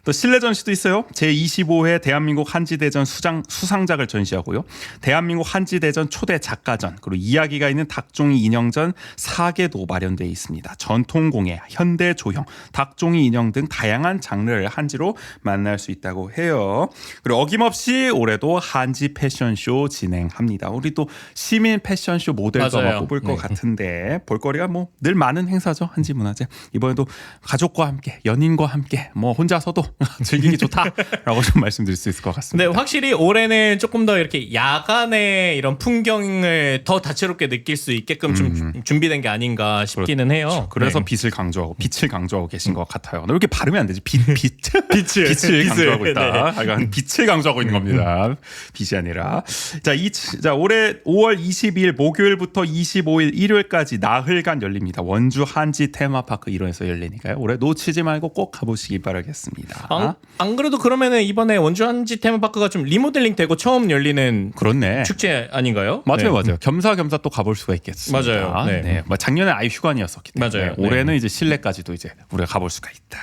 또 실내 전시도 있어요. 제25회 대한민국 한지대전 수상작을 전시하고요. 대한민국 한지대전 초대 작가전, 그리고 이야기가 있는 닭종이 인형전 4개도 마련되어 있습니다. 전통공예, 현대 조형, 닭종이 인형 등 다양한 장르를 한지로 만날 수 있다고 해요. 그리고 어김없이 올해도 한지 패션쇼 진행합니다. 우리 또 시민 패션쇼 모델도 아마 맞아요. 뽑을 것 같은데 볼거리가 뭐 늘 많은 행사죠. 한지 문화재. 이번에도 가족과 함께, 연인과 함께, 뭐 혼자서도 즐기기 좋다라고 좀 말씀드릴 수 있을 것 같습니다. 근데 확실히 올해는 조금 더 이렇게 야간의 이런 풍경을 더 다채롭게 느낄 수 있게끔 좀 준비된 게 아닌가 싶기는 해요. 그래서 네. 빛을 강조하고 계신 것 같아요. 왜 이렇게 발음이 안 되지? 빛을 빛을. 강조하고 있다. 네. 약간 빛을 강조하고 있는 겁니다. 빛이 아니라. 자, 올해 5월 22일 목요일부터 25일 일요일까지 나흘간 열립니다. 원주 한지 테마파크 일원에서 열리니까요. 올해 놓치지 말고 꼭 가보시기 바라겠습니다. 안 그래도 그러면은 이번에 원주 한지 테마파크가 좀 리모델링 되고 처음 열리는 그렇네. 축제 아닌가요? 맞아요, 네. 맞아요. 겸사겸사 또 가볼 수가 있겠습니다. 맞아요. 네. 뭐 작년에 아예 휴관이었었기 때문에 맞아요. 올해는 이제 실내까지도 이제 우리가 가볼 수가 있다.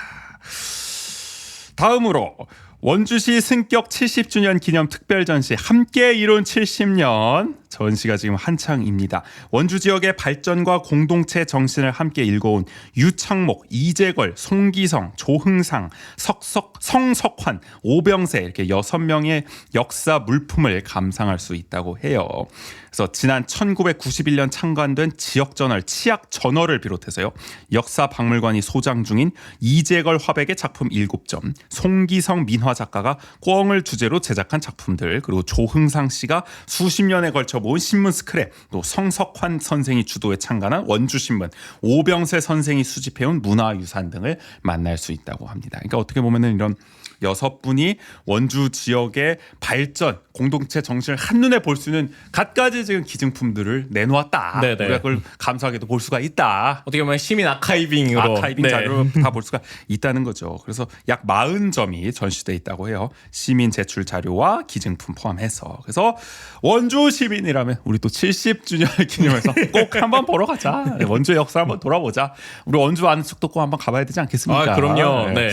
다음으로 원주시 승격 70주년 기념 특별 전시 함께 이룬 70년 전시가 지금 한창입니다. 원주 지역의 발전과 공동체 정신을 함께 일궈온 유창목, 이재걸, 송기성, 조흥상, 성석환, 오병세 이렇게 6명의 역사 물품을 감상할 수 있다고 해요. 그래서 지난 1991년 창간된 지역저널 치약저널을 비롯해서요. 역사박물관이 소장 중인 이재걸 화백의 작품 7점, 송기성 민화 작가가 꿩을 주제로 제작한 작품들, 그리고 조흥상 씨가 수십 년에 걸쳐 모은 신문 스크랩, 또 성석환 선생이 주도에 창간한 원주신문, 오병세 선생이 수집해온 문화유산 등을 만날 수 있다고 합니다. 그러니까 어떻게 보면은 이런 6분이 원주 지역의 발전, 공동체 정신을 한눈에 볼 수 있는 갖가지 지금 기증품들을 내놓았다. 네네. 우리가 그걸 감사하게도 볼 수가 있다. 어떻게 보면 시민 아카이빙으로 아카이빙 네. 자료를 다 볼 수가 있다는 거죠. 그래서 약 40점이 전시돼 있다고 해요. 시민 제출 자료와 기증품 포함해서. 그래서 원주 시민이라면 우리 또 70주년을 기념해서 꼭 한번 보러 가자. 원주의 역사 한번 돌아보자. 우리 원주 안숙도 꼭 한번 가봐야 되지 않겠습니까? 아, 그럼요. 네.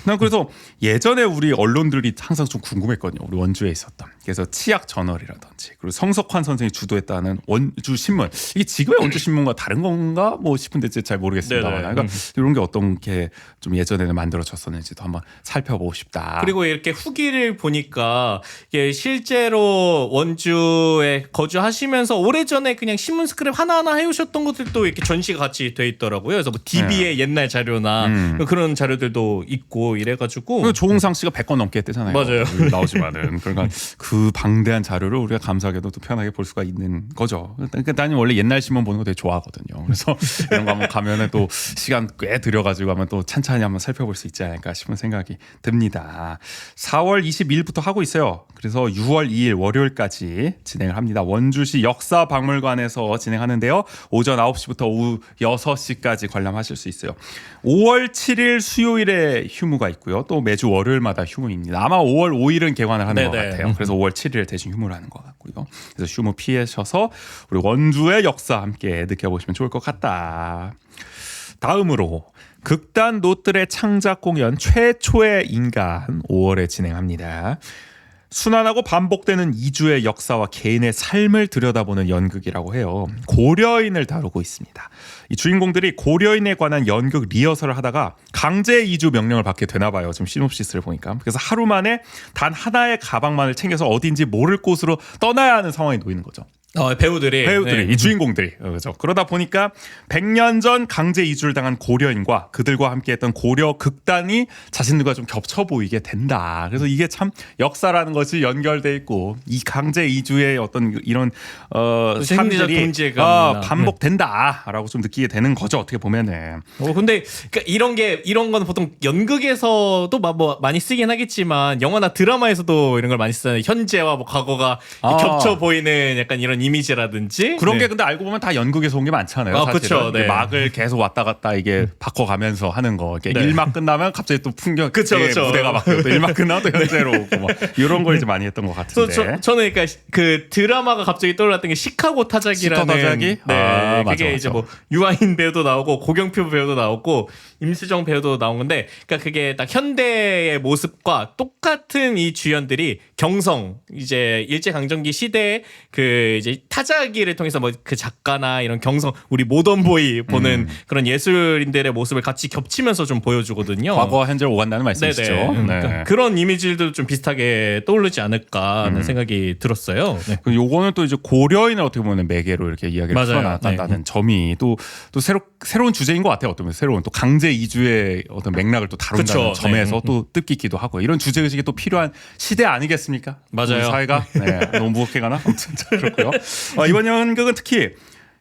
난 그래서 예전에 우리 언론들이 항상 좀 궁금했거든요. 우리 원주에 있었던. 그래서 치약저널이라든지 그리고 성석환 선생이 주도했다는 원주 신문. 이게 지금의 원주 신문과 다른 건가 뭐 싶은데 잘 모르겠습니다. 네네. 그러니까 이런 게 어떤 게 좀 예전에는 만들어졌었는지도 한번 살펴보고 싶다. 그리고 이렇게 후기를 보니까 이게 실제로 원주에 거주하시면서 오래전에 그냥 신문 스크랩 하나하나 해오셨던 것들도 이렇게 전시가 같이 돼 있더라고요. 그래서 뭐 DB의 옛날 자료나 그런 자료들도 있고 이래가지고 그리고 조홍상 씨가 100건 넘게 했대잖아요. 맞아요. 나오지만은 그러니까 그 방대한 자료를 우리가 감사하게도 또 편하게 볼 수가 있는 거죠. 그러니까 나는 원래 옛날 신문 보는 거 되게 좋아하거든요. 그래서 이런 거 한번 가면은 또 시간 꽤 들여가지고 하면 또 찬찬히 한번 살펴볼 수 있지 않을까 싶은 생각이 듭니다. 4월 22일부터 하고 있어요. 그래서 6월 2일 월요일까지 진행을 합니다. 원주시 역사박물관에서 진행하는데요. 오전 9시부터 오후 6시까지 관람하실 수 있어요. 5월 7일 수요일에 휴무가 있고요. 또 매주 월요일마다 휴무입니다. 아마 5월 5일은 개관을 하는 것 네네. 같아요. 그래서 5월 7일 대신 휴무를 하는 것 같고요. 그래서 휴무 피하셔서 우리 원주의 역사 함께 느껴보시면 좋을 것 같다. 다음으로 극단 노뜰의 창작 공연 최초의 인간 5월에 진행합니다. 순환하고 반복되는 이주의 역사와 개인의 삶을 들여다보는 연극이라고 해요. 고려인을 다루고 있습니다. 이 주인공들이 고려인에 관한 연극 리허설을 하다가 강제 이주 명령을 받게 되나 봐요. 지금 시놉시스를 보니까. 그래서 하루 만에 단 하나의 가방만을 챙겨서 어딘지 모를 곳으로 떠나야 하는 상황이 놓이는 거죠. 배우들이 이 주인공들이 그렇죠. 그러다 보니까 100년 전 강제 이주를 당한 고려인과 그들과 함께했던 고려 극단이 자신들과 좀 겹쳐 보이게 된다. 그래서 이게 참 역사라는 것이 연결돼 있고 이 강제 이주의 어떤 이런 삶들이 반복된다라고 좀 느끼게 되는 거죠. 어떻게 보면은. 근데 그러니까 이런 건 보통 연극에서도 뭐 많이 쓰긴 하겠지만 영화나 드라마에서도 이런 걸 많이 쓰잖아요. 현재와 뭐 과거가 겹쳐 보이는 약간 이런 이미지라든지 그런 게 근데 알고 보면 다 연극에서 온 게 많잖아요. 그렇죠. 네. 막을 계속 왔다 갔다 이게 바꿔가면서 하는 거. 이렇게 네. 1막 끝나면 갑자기 또 풍경, 그쵸. 무대가 바뀌고 또 1막 끝나면 또 현재로 오고 막 이런 걸 이제 많이 했던 것 같은데. 저는 그러니까 그 드라마가 갑자기 떠올랐던 게 시카고 타자기라는. 시카고 타자기? 네, 맞아, 그게 맞아. 이제 뭐 유아인 배우도 나오고 고경표 배우도 나오고 임수정 배우도 나온 건데, 그러니까 그게 딱 현대의 모습과 똑같은 이 주연들이 경성 이제 일제 강점기 시대에 그 이제 타자기를 통해서 뭐 그 작가나 이런 경성 우리 모던보이 보는 그런 예술인들의 모습을 같이 겹치면서 좀 보여주거든요. 과거와 현재를 오간다는 말씀이시죠. 그러니까 그런 이미지들도 좀 비슷하게 떠오르지 않을까 하는 생각이 들었어요. 네. 요거는 또 이제 고려인을 어떻게 보면 매개로 이렇게 이야기를 맞아요. 풀어나간다는 점이 또 새로운 주제인 것 같아요. 어떤 새로운 또 강제 이주의 어떤 맥락을 또 다룬다는 그쵸. 점에서 또 뜻깊기도 하고 이런 주제 의식이 또 필요한 시대 아니겠습니까? 맞아요. 우리 사회가 너무 무겁게 가나? 아무튼 그렇고요. 이번 연극은 특히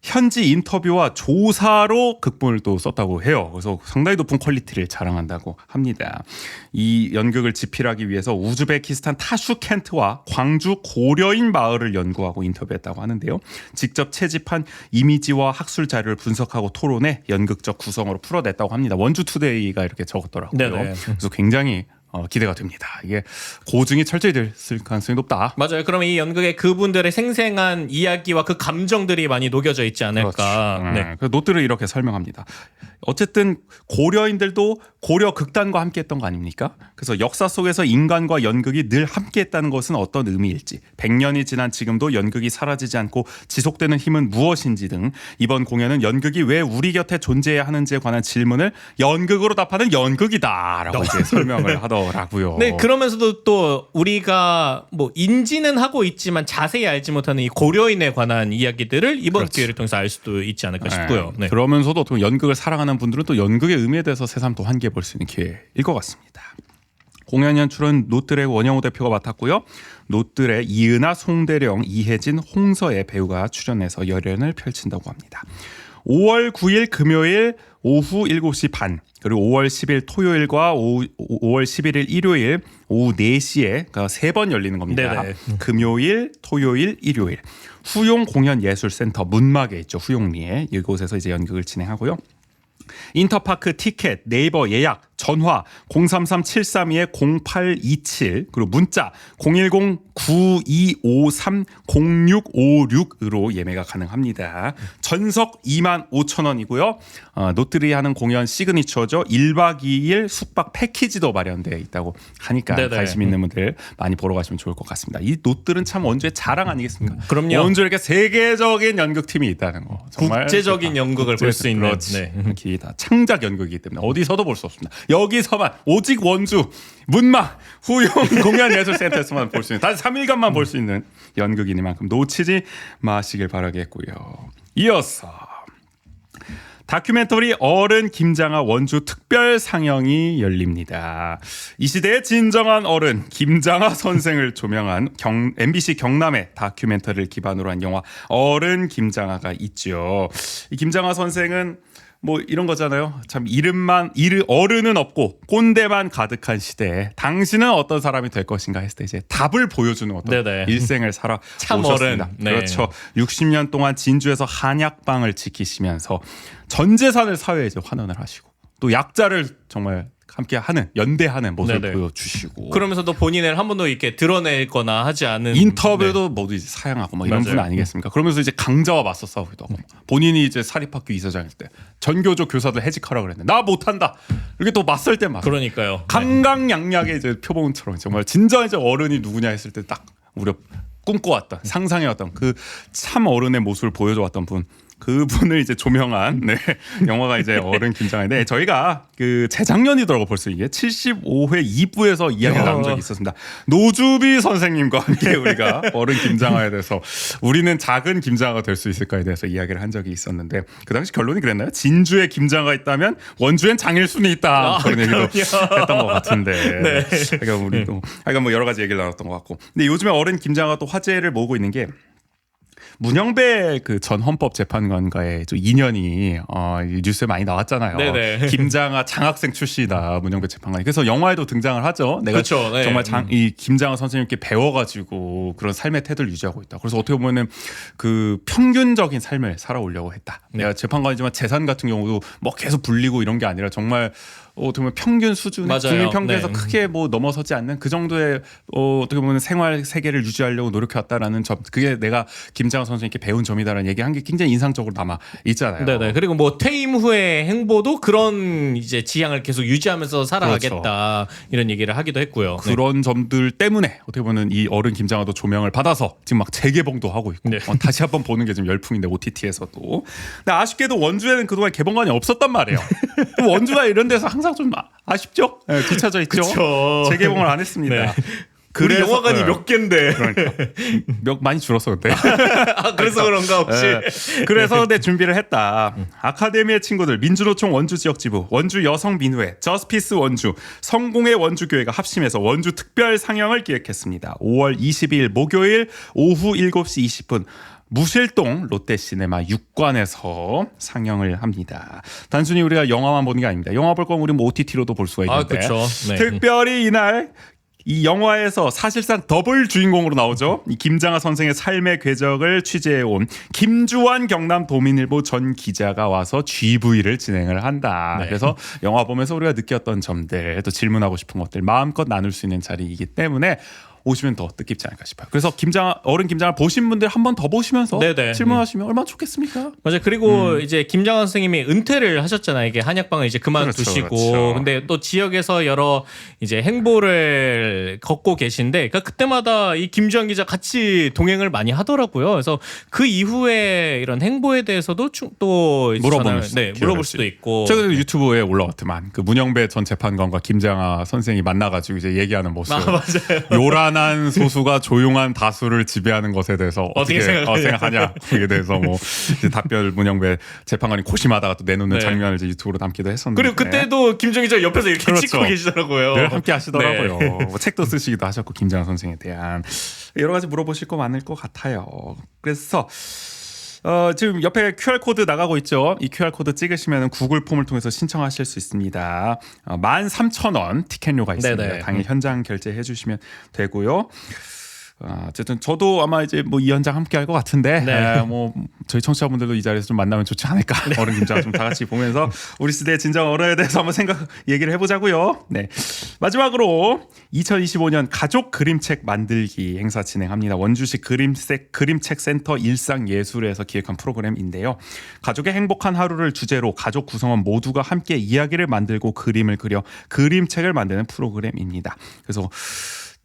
현지 인터뷰와 조사로 극본을 또 썼다고 해요. 그래서 상당히 높은 퀄리티를 자랑한다고 합니다. 이 연극을 집필하기 위해서 우즈베키스탄 타슈켄트와 광주 고려인 마을을 연구하고 인터뷰했다고 하는데요. 직접 채집한 이미지와 학술 자료를 분석하고 토론해 연극적 구성으로 풀어냈다고 합니다. 원주투데이가 이렇게 적었더라고요. 네네. 그래서 굉장히 기대가 됩니다. 이게 고증이 철저히 됐을 가능성이 높다. 맞아요. 그러면 이 연극에 그분들의 생생한 이야기와 그 감정들이 많이 녹여져 있지 않을까. 그렇죠. 네. 그 노트를 이렇게 설명합니다. 어쨌든 고려인들도 고려 극단과 함께했던 거 아닙니까? 그래서 역사 속에서 인간과 연극이 늘 함께했다는 것은 어떤 의미일지, 100년이 지난 지금도 연극이 사라지지 않고 지속되는 힘은 무엇인지 등 이번 공연은 연극이 왜 우리 곁에 존재해야 하는지에 관한 질문을 연극으로 답하는 연극이다라고 이제 설명을 하더라고요. 네, 그러면서도 또 우리가 뭐 인지는 하고 있지만 자세히 알지 못하는 이 고려인에 관한 이야기들을 이번 그렇지. 기회를 통해서 알 수도 있지 않을까 싶고요. 네. 그러면서도 또 연극을 사랑하는 분들은 또 연극의 의미에 대해서 새삼 또 환기해 볼 수 있는 기회일 것 같습니다. 공연 연출은 노뜰의 원영호 대표가 맡았고요. 노뜰의 이은하, 송대령, 이혜진, 홍서의 배우가 출연해서 열연을 펼친다고 합니다. 5월 9일 금요일 오후 7시 반, 그리고 5월 10일 토요일과 5월 11일 일요일 오후 4시에 그러니까 3번 열리는 겁니다. 네네. 금요일, 토요일, 일요일. 후용 공연예술센터 문막에 있죠. 후용리에. 이곳에서 이제 연극을 진행하고요. 인터파크 티켓, 네이버 예약, 전화 033-732-0827 그리고 문자 010-9253-0656으로 예매가 가능합니다. 전석 25,000원이고요. 노트리 하는 공연 시그니처죠. 1박 2일 숙박 패키지도 마련되어 있다고 하니까 네네. 관심 있는 분들 많이 보러 가시면 좋을 것 같습니다. 이 노트는 참 원주의 자랑 아니겠습니까? 그럼요. 원주에 이렇게 세계적인 연극팀이 있다는 거. 정말 국제적인 연극을 볼 수 있는. 네. 기다 창작 연극이기 때문에 어디서도 볼 수 없습니다. 여기서만 오직 원주 문막 후용 공연예술센터에서만 볼 수 있는 단 3일간만 볼 수 있는 연극이니만큼 놓치지 마시길 바라겠고요. 이어서 다큐멘터리 어른 김장하 원주 특별 상영이 열립니다. 이 시대의 진정한 어른 김장하 선생을 조명한 MBC 경남의 다큐멘터리를 기반으로 한 영화 어른 김장하가 있죠. 이 김장하 선생은 뭐 이런 거잖아요. 참 어른은 없고 꼰대만 가득한 시대에 당신은 어떤 사람이 될 것인가 했을 때 이제 답을 보여주는 어떤 네네. 일생을 살아 참 오셨습니다. 어른. 네. 그렇죠. 60년 동안 진주에서 한약방을 지키시면서 전 재산을 사회에 이제 환원을 하시고 또 약자를 정말 함께 하는 연대하는 모습을 네네. 보여주시고 그러면서도 본인을 한 번도 이렇게 드러내거나 하지 않은 인터뷰도 모두 이제 사양하고 뭐 이런 맞아요. 분 아니겠습니까? 그러면서 이제 강자와 맞서 싸우기도 하고 본인이 이제 사립학교 이사장일 때 전교조 교사들 해직하라 그랬는데 나 못한다 이렇게 또 맞설 때 맞서 그러니까요. 강강약약의 이제 표본처럼 정말 진정 이제 어른이 누구냐 했을 때 딱 우리가 꿈꿔왔던 상상해왔던 그 참 어른의 모습을 보여줘왔던 분 그분을 이제 조명한 영화가 이제 어른 김장한데 저희가 그 재작년이더라고 벌써 이게 75회 2부에서 이야기를 나눈 적이 있었습니다. 노주비 선생님과 함께 우리가 어른 김장화에 대해서 우리는 작은 김장화가 될 수 있을까에 대해서 이야기를 한 적이 있었는데 그 당시 결론이 그랬나요? 진주에 김장화가 있다면 원주엔 장일순이 있다 그런 얘기도 했던 것 같은데. 네. 그러니까 우리도 그러니까 뭐 여러 가지 얘기를 나눴던 것 같고. 근데 요즘에 어른 김장화가 또 화제를 모으고 있는 게. 문영배 그 전 헌법재판관과의 좀 인연이 뉴스에 많이 나왔잖아요. 네네. 김장하 장학생 출신이다 문영배 재판관이. 그래서 영화에도 등장을 하죠. 내가 그렇죠. 네. 정말 이 김장하 선생님께 배워가지고 그런 삶의 태도를 유지하고 있다. 그래서 어떻게 보면은 그 평균적인 삶을 살아오려고 했다. 네. 내가 재판관이지만 재산 같은 경우도 뭐 계속 불리고 이런 게 아니라 정말 어떻게 보면 평균 수준의 맞아요. 국민 평균에서 네. 크게 뭐 넘어서지 않는 그 정도의 어떻게 보면 생활 세계를 유지하려고 노력해왔다라는 점, 그게 내가 김장하 선생님께 배운 점이다라는 얘기한 게 굉장히 인상적으로 남아 있잖아요. 네네. 그리고 뭐 퇴임 후의 행보도 그런 이제 지향을 계속 유지하면서 살아가겠다 이런 얘기를 하기도 했고요. 그런 점들 때문에 어떻게 보면 이 어른 김장하도 조명을 받아서 지금 막 재개봉도 하고 있고 네. 다시 한번 보는 게 지금 열풍인데 OTT에서도. 근데 아쉽게도 원주에는 그동안 개봉관이 없었단 말이에요. 원주나 이런 데서 항상 좀 아쉽죠? 네, 뒤쳐져 있죠. 그쵸. 재개봉을 안 했습니다. 네. 우리 영화관이 몇 개인데. 그러니까 많이 줄었어 그때. 그래서 그런가 혹시. 네. 그래서 내 준비를 했다. 아카데미의 친구들, 민주노총 원주 지역지부, 원주 여성민회, 저스피스 원주, 성공의 원주교회가 합심해서 원주 특별 상영을 기획했습니다. 5월 22일 목요일 오후 7시 20분 무실동 롯데시네마 6관에서 상영을 합니다. 단순히 우리가 영화만 보는 게 아닙니다. 영화 볼 거면 우리 뭐 OTT로도 볼 수가 있는데 그렇죠. 네. 특별히 이날 이 영화에서 사실상 더블 주인공으로 나오죠. 이 김장하 선생의 삶의 궤적을 취재해온 김주환 경남도민일보 전 기자가 와서 GV를 진행을 한다. 네. 그래서 영화 보면서 우리가 느꼈던 점들, 또 질문하고 싶은 것들 마음껏 나눌 수 있는 자리이기 때문에 오시면 더 뜻깊지 않을까 싶어요. 그래서 어른 김장하 보신 분들 한 번 더 보시면서 네네. 질문하시면 얼마나 좋겠습니까? 맞아요. 그리고 이제 김장하 선생님이 은퇴를 하셨잖아요. 이게 한약방을 이제 그만두시고, 그렇죠. 근데 또 지역에서 여러 이제 행보를 걷고 계신데, 그러니까 그때마다 이 김주환 기자 같이 동행을 많이 하더라고요. 그래서 그 이후에 이런 행보에 대서도 또 이제 물어볼 물어볼 수도 있고. 최근에 유튜브에 올라왔더만 그 문영배 전 재판관과 김장하 선생이 만나가지고 이제 얘기하는 모습. 맞아요. 요란한 소수가 조용한 다수를 지배하는 것에 대해서 어떻게 생각하냐 거기에 대해서 뭐 이제 답변을 문영배 재판관이 고심하다가 또 내놓는 네. 장면을 이제 유튜브로 담기도 했었는데. 그리고 그때도 김정 기자 옆에서 이렇게 그렇죠. 찍고 계시더라고요. 늘 함께 하시더라고요. 네. 뭐 책도 쓰시기도 하셨고 김장하 선생에 대한 여러 가지 물어보실 거 많을 것 같아요. 그래서 지금 옆에 QR코드 나가고 있죠. 이 QR코드 찍으시면 구글 폼을 통해서 신청하실 수 있습니다. 13,000원 티켓료가 있습니다. 네네. 당일 현장 결제해 주시면 되고요. 어쨌든 저도 아마 이제 뭐 이 현장 함께 할 것 같은데 네. 뭐 저희 청취자분들도 이 자리에서 좀 만나면 좋지 않을까. 어른 김장 좀 다 같이 보면서 우리 시대의 진정 어른에 대해서 한번 얘기를 해보자고요. 네. 마지막으로 2025년 가족 그림책 만들기 행사 진행합니다. 원주시 그림책 센터 일상예술에서 기획한 프로그램인데요. 가족의 행복한 하루를 주제로 가족 구성원 모두가 함께 이야기를 만들고 그림을 그려 그림책을 만드는 프로그램입니다. 그래서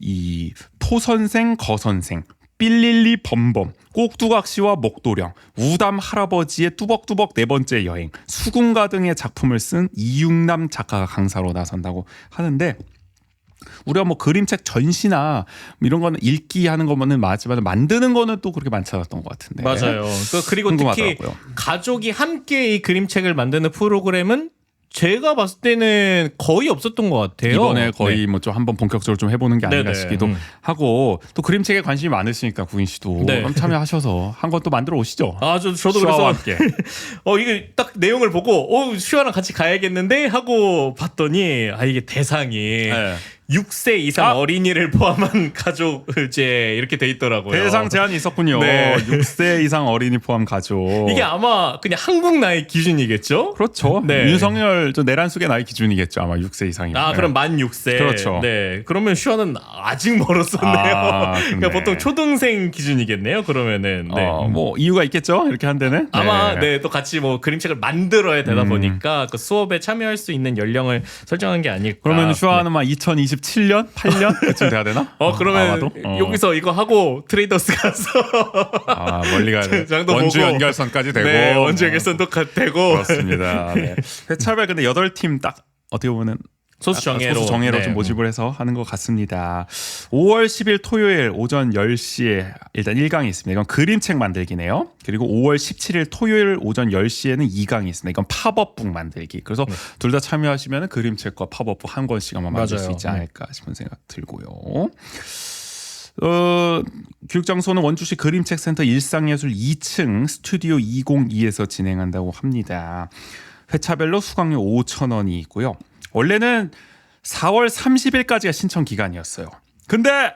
이 포선생, 거선생, 삘릴리 범범, 꼭두각시와 목도령, 우담 할아버지의 뚜벅뚜벅 네 번째 여행, 수군가 등의 작품을 쓴 이육남 작가가 강사로 나선다고 하는데 우리가 뭐 그림책 전시나 이런 거는 읽기 하는 거는 맞지만 만드는 거는 또 그렇게 많지 않았던 것 같은데. 맞아요. 그리고 특히 궁금하더라고요. 가족이 함께 이 그림책을 만드는 프로그램은 제가 봤을 때는 거의 없었던 것 같아요. 이번에 거의 네. 뭐 좀 한번 본격적으로 좀 해보는 게 아닌가 네네. 싶기도 하고 또 그림책에 관심이 많으시니까 구인 씨도 네. 그럼 참여하셔서 한 권 또 만들어 오시죠. 저도 슈아와 그래서 함께. 이게 딱 내용을 보고 슈아랑 같이 가야겠는데 하고 봤더니 이게 대상이 네. 6세 이상 어린이를 포함한 가족 이제 이렇게 돼 있더라고요. 대상 제한이 있었군요. 네. 6세 이상 어린이 포함 가족. 이게 아마 그냥 한국 나이 기준이겠죠? 그렇죠. 네. 윤석열 내란숙의 나이 기준이겠죠. 아마 6세 이상이면. 그럼 만 6세. 그렇죠. 네. 그러면 슈아는 아직 멀었었네요. 그렇네. 그러니까 보통 초등생 기준이겠네요. 그러면은. 네. 뭐 이유가 있겠죠. 이렇게 한 데는. 아마 또 같이 뭐 그림책을 만들어야 되다 보니까 그 수업에 참여할 수 있는 연령을 설정한 게 아닐까. 그러면 슈아는 막 2020 2027년, 8년 그쯤 돼야 되나? 그러면 아마도? 여기서 이거 하고 트레이더스 가서 멀리 가야 돼. 장도 원주 보고. 연결선까지 되고. 네, 원주 연결선도 되고. 그렇습니다. 네. 회차별 근데 8팀 딱 어떻게 보면 소수 정예로 좀 모집을 해서 하는 것 같습니다. 5월 10일 토요일 오전 10시에 일단 1강이 있습니다. 이건 그림책 만들기네요. 그리고 5월 17일 토요일 오전 10시에는 2강이 있습니다. 이건 팝업북 만들기. 그래서 둘 다 참여하시면 그림책과 팝업북 한 권씩 아마 만들 수 맞아요. 있지 않을까 싶은 생각 들고요. 교육 장소는 원주시 그림책센터 일상예술 2층 스튜디오 202에서 진행한다고 합니다. 회차별로 수강료 5,000원이 있고요. 원래는 4월 30일까지가 신청 기간이었어요. 근데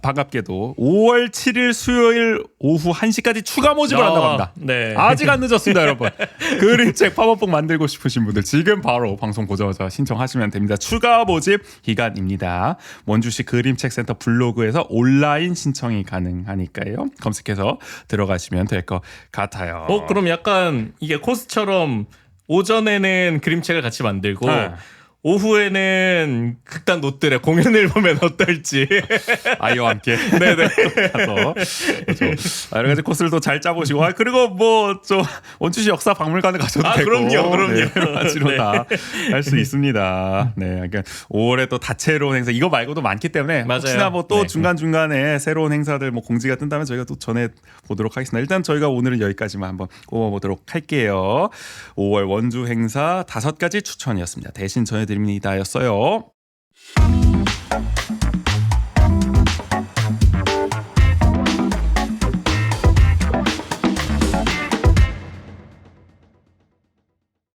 반갑게도 5월 7일 수요일 오후 1시까지 추가 모집을 한다고 합니다. 네. 아직 안 늦었습니다, 여러분. 그림책 팝업북 만들고 싶으신 분들 지금 바로 방송 보자마자 신청하시면 됩니다. 추가 모집 기간입니다. 원주시 그림책센터 블로그에서 온라인 신청이 가능하니까요. 검색해서 들어가시면 될 것 같아요. 그럼 약간 이게 코스처럼 오전에는 그림책을 같이 만들고 네. 오후에는 극단 노트의 공연을 보면 어떨지. 아이와 함께 네네. 가서 그렇죠. 여러 가지 코스를 또 잘 짜보시고 그리고 뭐 저 원주시 역사 박물관에 가셔도 되고 그럼요. 네, 여러 가지로 네. 다 할 수 있습니다. 네, 그러니까 5월에 또 다채로운 행사 이거 말고도 많기 때문에 맞아요. 혹시나 뭐 또 네. 중간 중간에 새로운 행사들 뭐 공지가 뜬다면 저희가 또 전해 보도록 하겠습니다. 일단 저희가 오늘은 여기까지만 한번 꼽아보도록 할게요. 5월 원주 행사 5가지 추천이었습니다. 대신 전해드립니다였어요.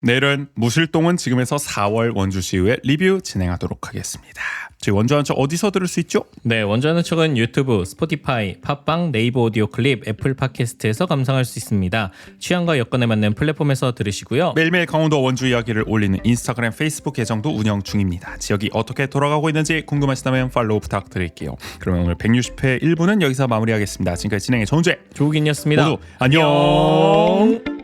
내일은 무실동은 지금에서 4월 원주시의회 리뷰 진행하도록 하겠습니다. 저희 원주하는 척 어디서 들을 수 있죠? 네, 원주하는 척은 유튜브, 스포티파이, 팟빵, 네이버 오디오 클립, 애플 팟캐스트에서 감상할 수 있습니다. 취향과 여건에 맞는 플랫폼에서 들으시고요. 매일매일 강원도 원주 이야기를 올리는 인스타그램, 페이스북 계정도 운영 중입니다. 지역이 어떻게 돌아가고 있는지 궁금하시다면 팔로우 부탁드릴게요. 그러면 오늘 160회 1부는 여기서 마무리하겠습니다. 지금까지 진행의 정우재, 조우긴이었습니다. 모두 안녕.